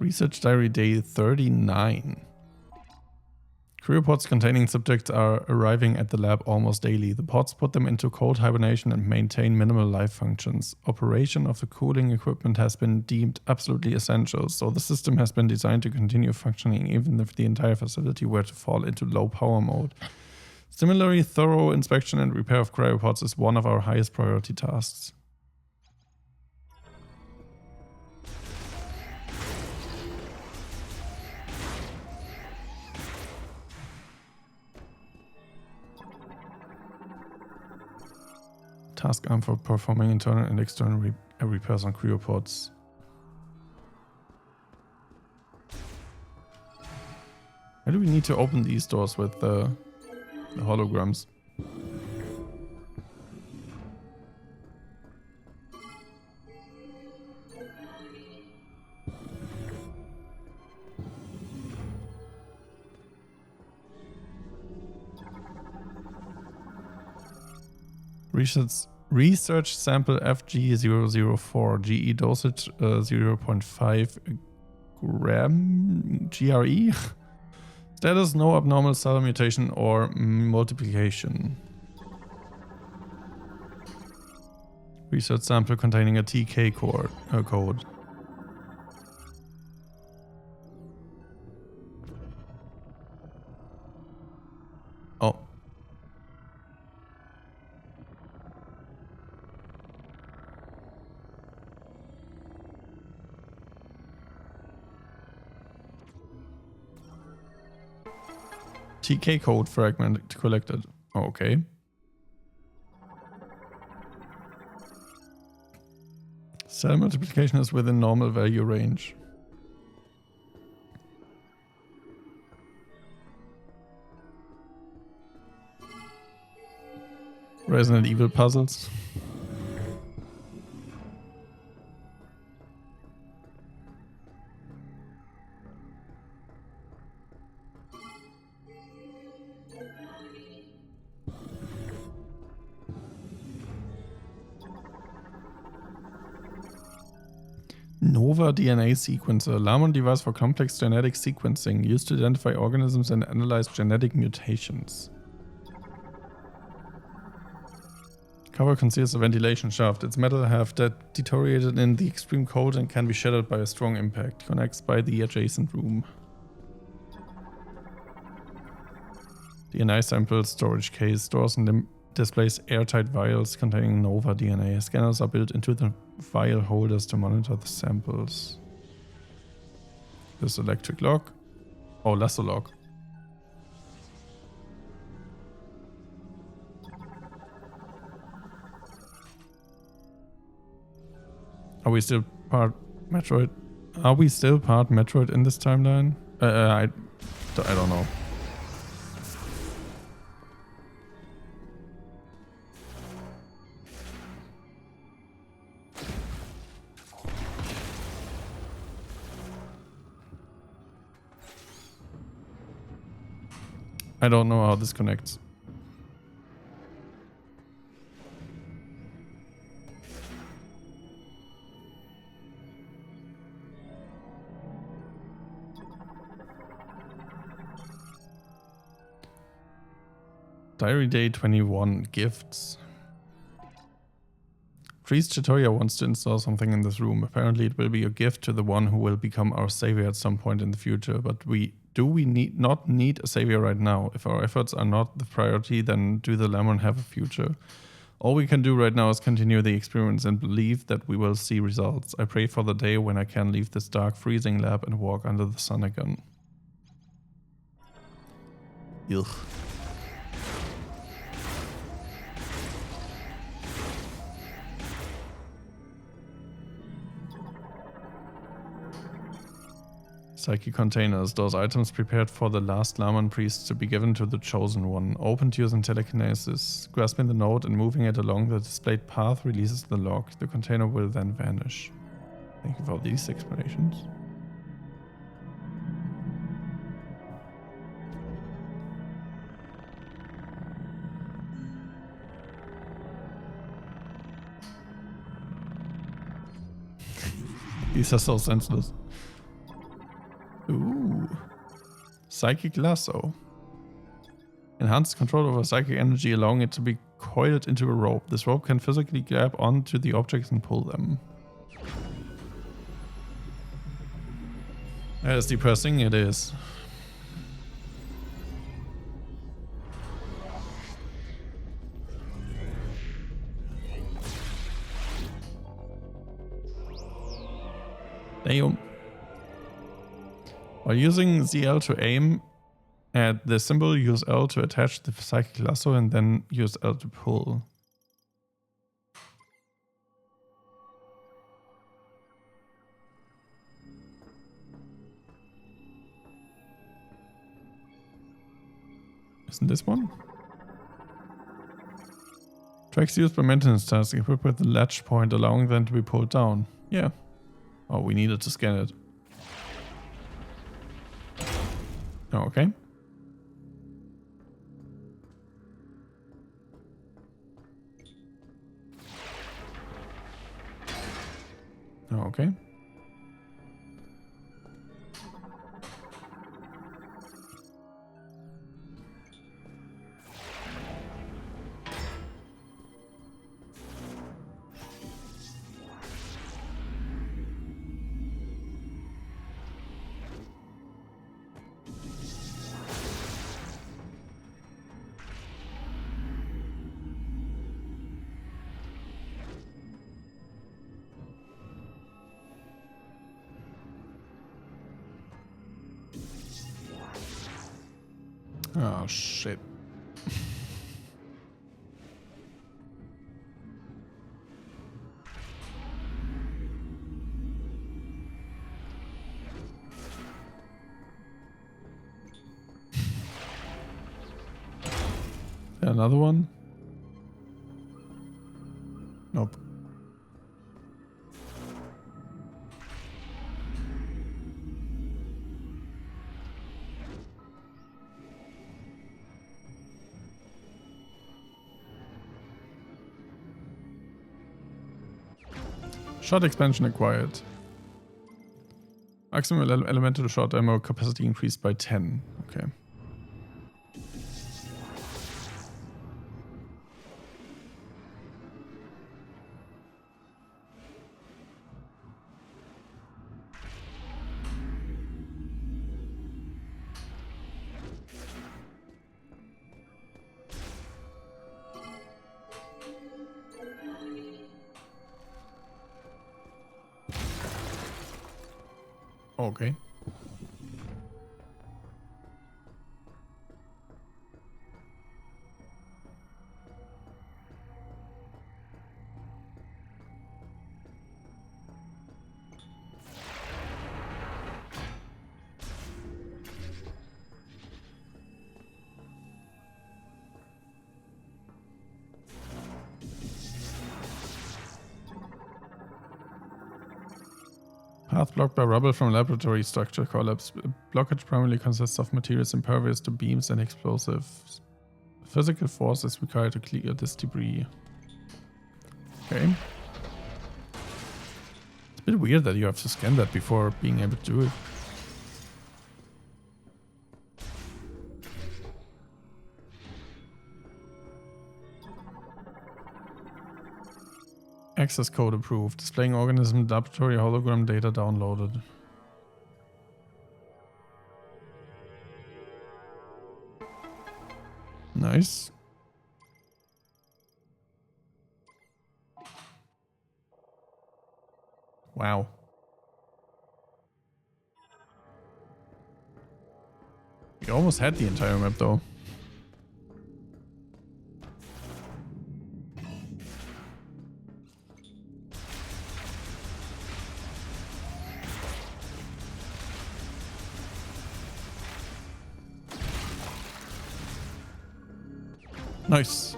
Research Diary Day 39. Cryopods containing subjects are arriving at the lab almost daily. The pods put them into cold hibernation and maintain minimal life functions. Operation of the cooling equipment has been deemed absolutely essential, so the system has been designed to continue functioning even if the entire facility were to fall into low power mode. Similarly, thorough inspection and repair of cryopods is one of our highest priority tasks. Task arm for performing internal and external repairs on cryopods. Why do we need to open these doors with the The holograms. Research sample FG004, GE dosage 0.5 gram GRE. Status: no abnormal cell mutation or multiplication. Research sample containing a TK code. Oh. TK code fragment collected. Okay. Cell multiplication is within normal value range. Resident Evil puzzles. Nova DNA sequencer, Lamon device for complex genetic sequencing, used to identify organisms and analyze genetic mutations. Cover conceals a ventilation shaft. Its metal have deteriorated in the extreme cold and can be shattered by a strong impact. Connects by the adjacent room. DNA sample storage case stores and displays airtight vials containing Nova DNA. Scanners are built into the vial holders to monitor the samples. This electric lock. Oh, lasso lock. Are we still part Metroid? Are we still part Metroid in this timeline? I don't know. I don't know how this connects. Diary Day 21 gifts. Priest Chitoya wants to install something in this room. Apparently it will be a gift to the one who will become our savior at some point in the future, but we not need a savior right now. If our efforts are not the priority, then do the Lemon have a future? All we can do right now is continue the experiments and believe that we will see results. I pray for the day when I can leave this dark, freezing lab and walk under the sun again. Ugh. Psychic containers. Those items prepared for the last Laman priest to be given to the chosen one. Opened using telekinesis. Grasping the node and moving it along the displayed path releases the lock. The container will then vanish. Thank you for these explanations. These are so senseless. Ooh. Psychic lasso. Enhanced control over psychic energy, allowing it to be coiled into a rope. This rope can physically grab onto the objects and pull them. That is depressing, it is. Damn. While using ZL to aim at the symbol, use L to attach the psychic lasso and then use L to pull. Isn't this one? Tracks used by maintenance tasks equipped with the latch point, allowing them to be pulled down. Yeah. Oh, we needed to scan it. Oh, okay. Oh, okay. Oh, shit. Another one? Nope. Shot expansion acquired. Maximum elemental shot ammo capacity increased by 10. Okay. Okay. Path blocked by rubble from laboratory structure collapse. Blockage primarily consists of materials impervious to beams and explosives. Physical force is required to clear this debris. Okay. It's a bit weird that you have to scan that before being able to do it. Access code approved. Displaying organism laboratory hologram data downloaded. Nice. Wow. We almost had the entire map though. Nice.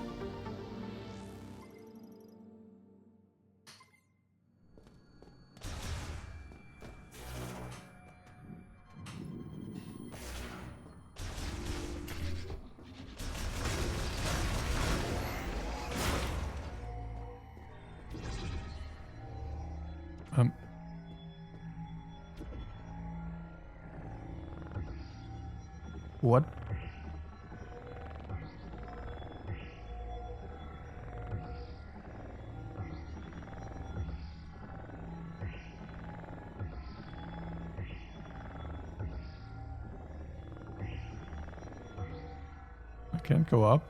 What? I can't go up.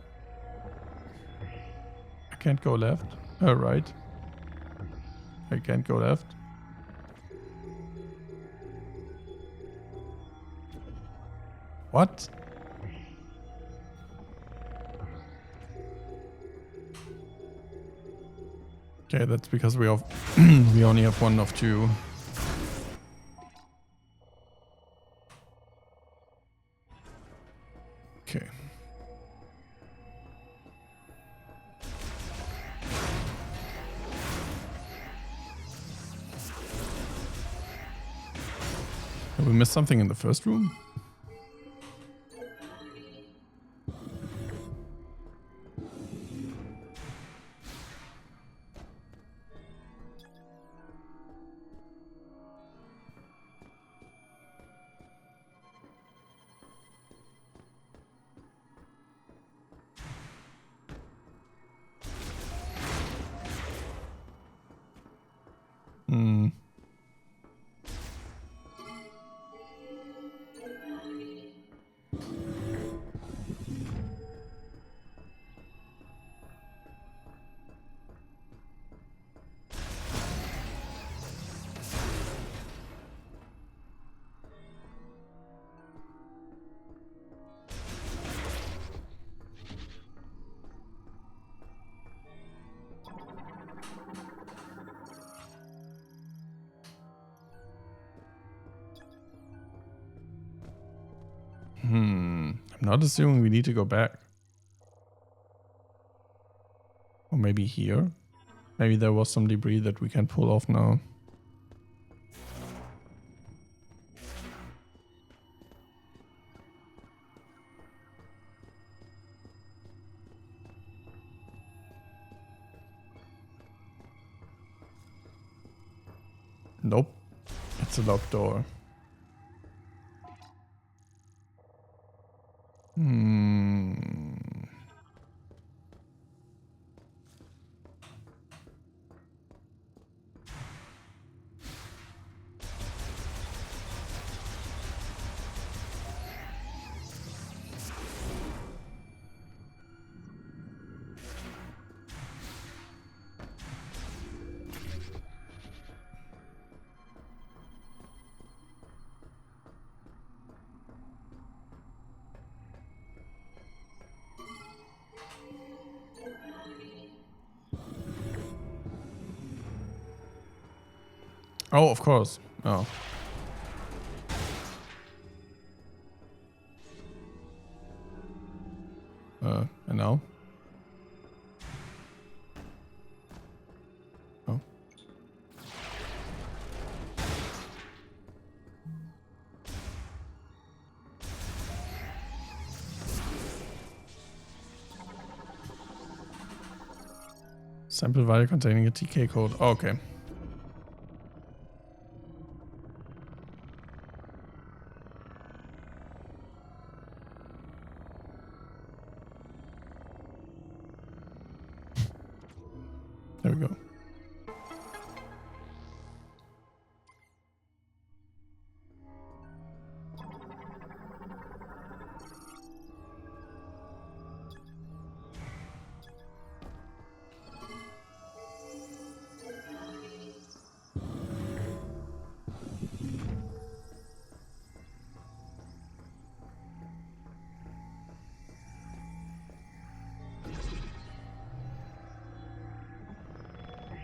I can't go left. Right. I can't go left. What? Okay, that's because we have we only have one of two. Okay. Did we miss something in the first room? Hmm. I'm not assuming we need to go back. Or maybe here? Maybe there was some debris that we can pull off now. Nope. It's a locked door. Oh, of course. Oh. And now? Oh. Sample vial containing a TK code. Oh, okay. There we go.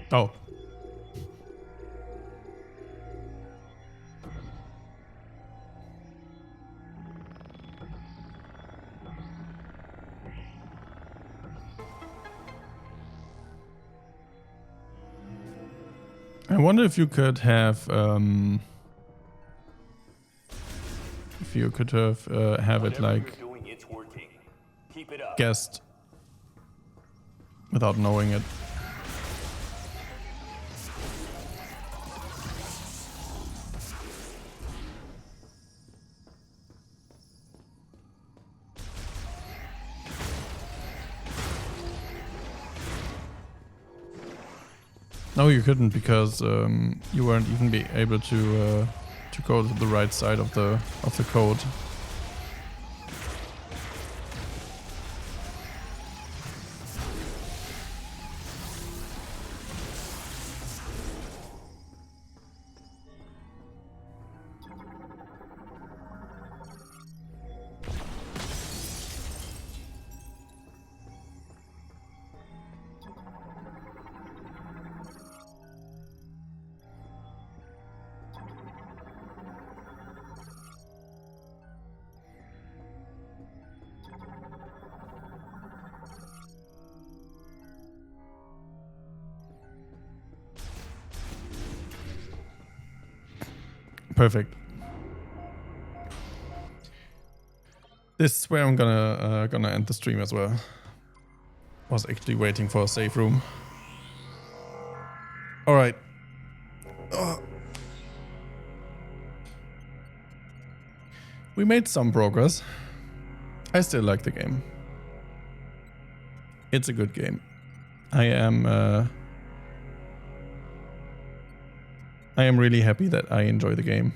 Oh. I wonder if you could have have it like guessed without knowing it. No, you couldn't because you weren't even be able to go to the right side of the code. Perfect. This is where I'm gonna end the stream as well. Was actually waiting for a safe room. All right. We made some progress. I still like the game. It's a good game. I am really happy that I enjoy the game.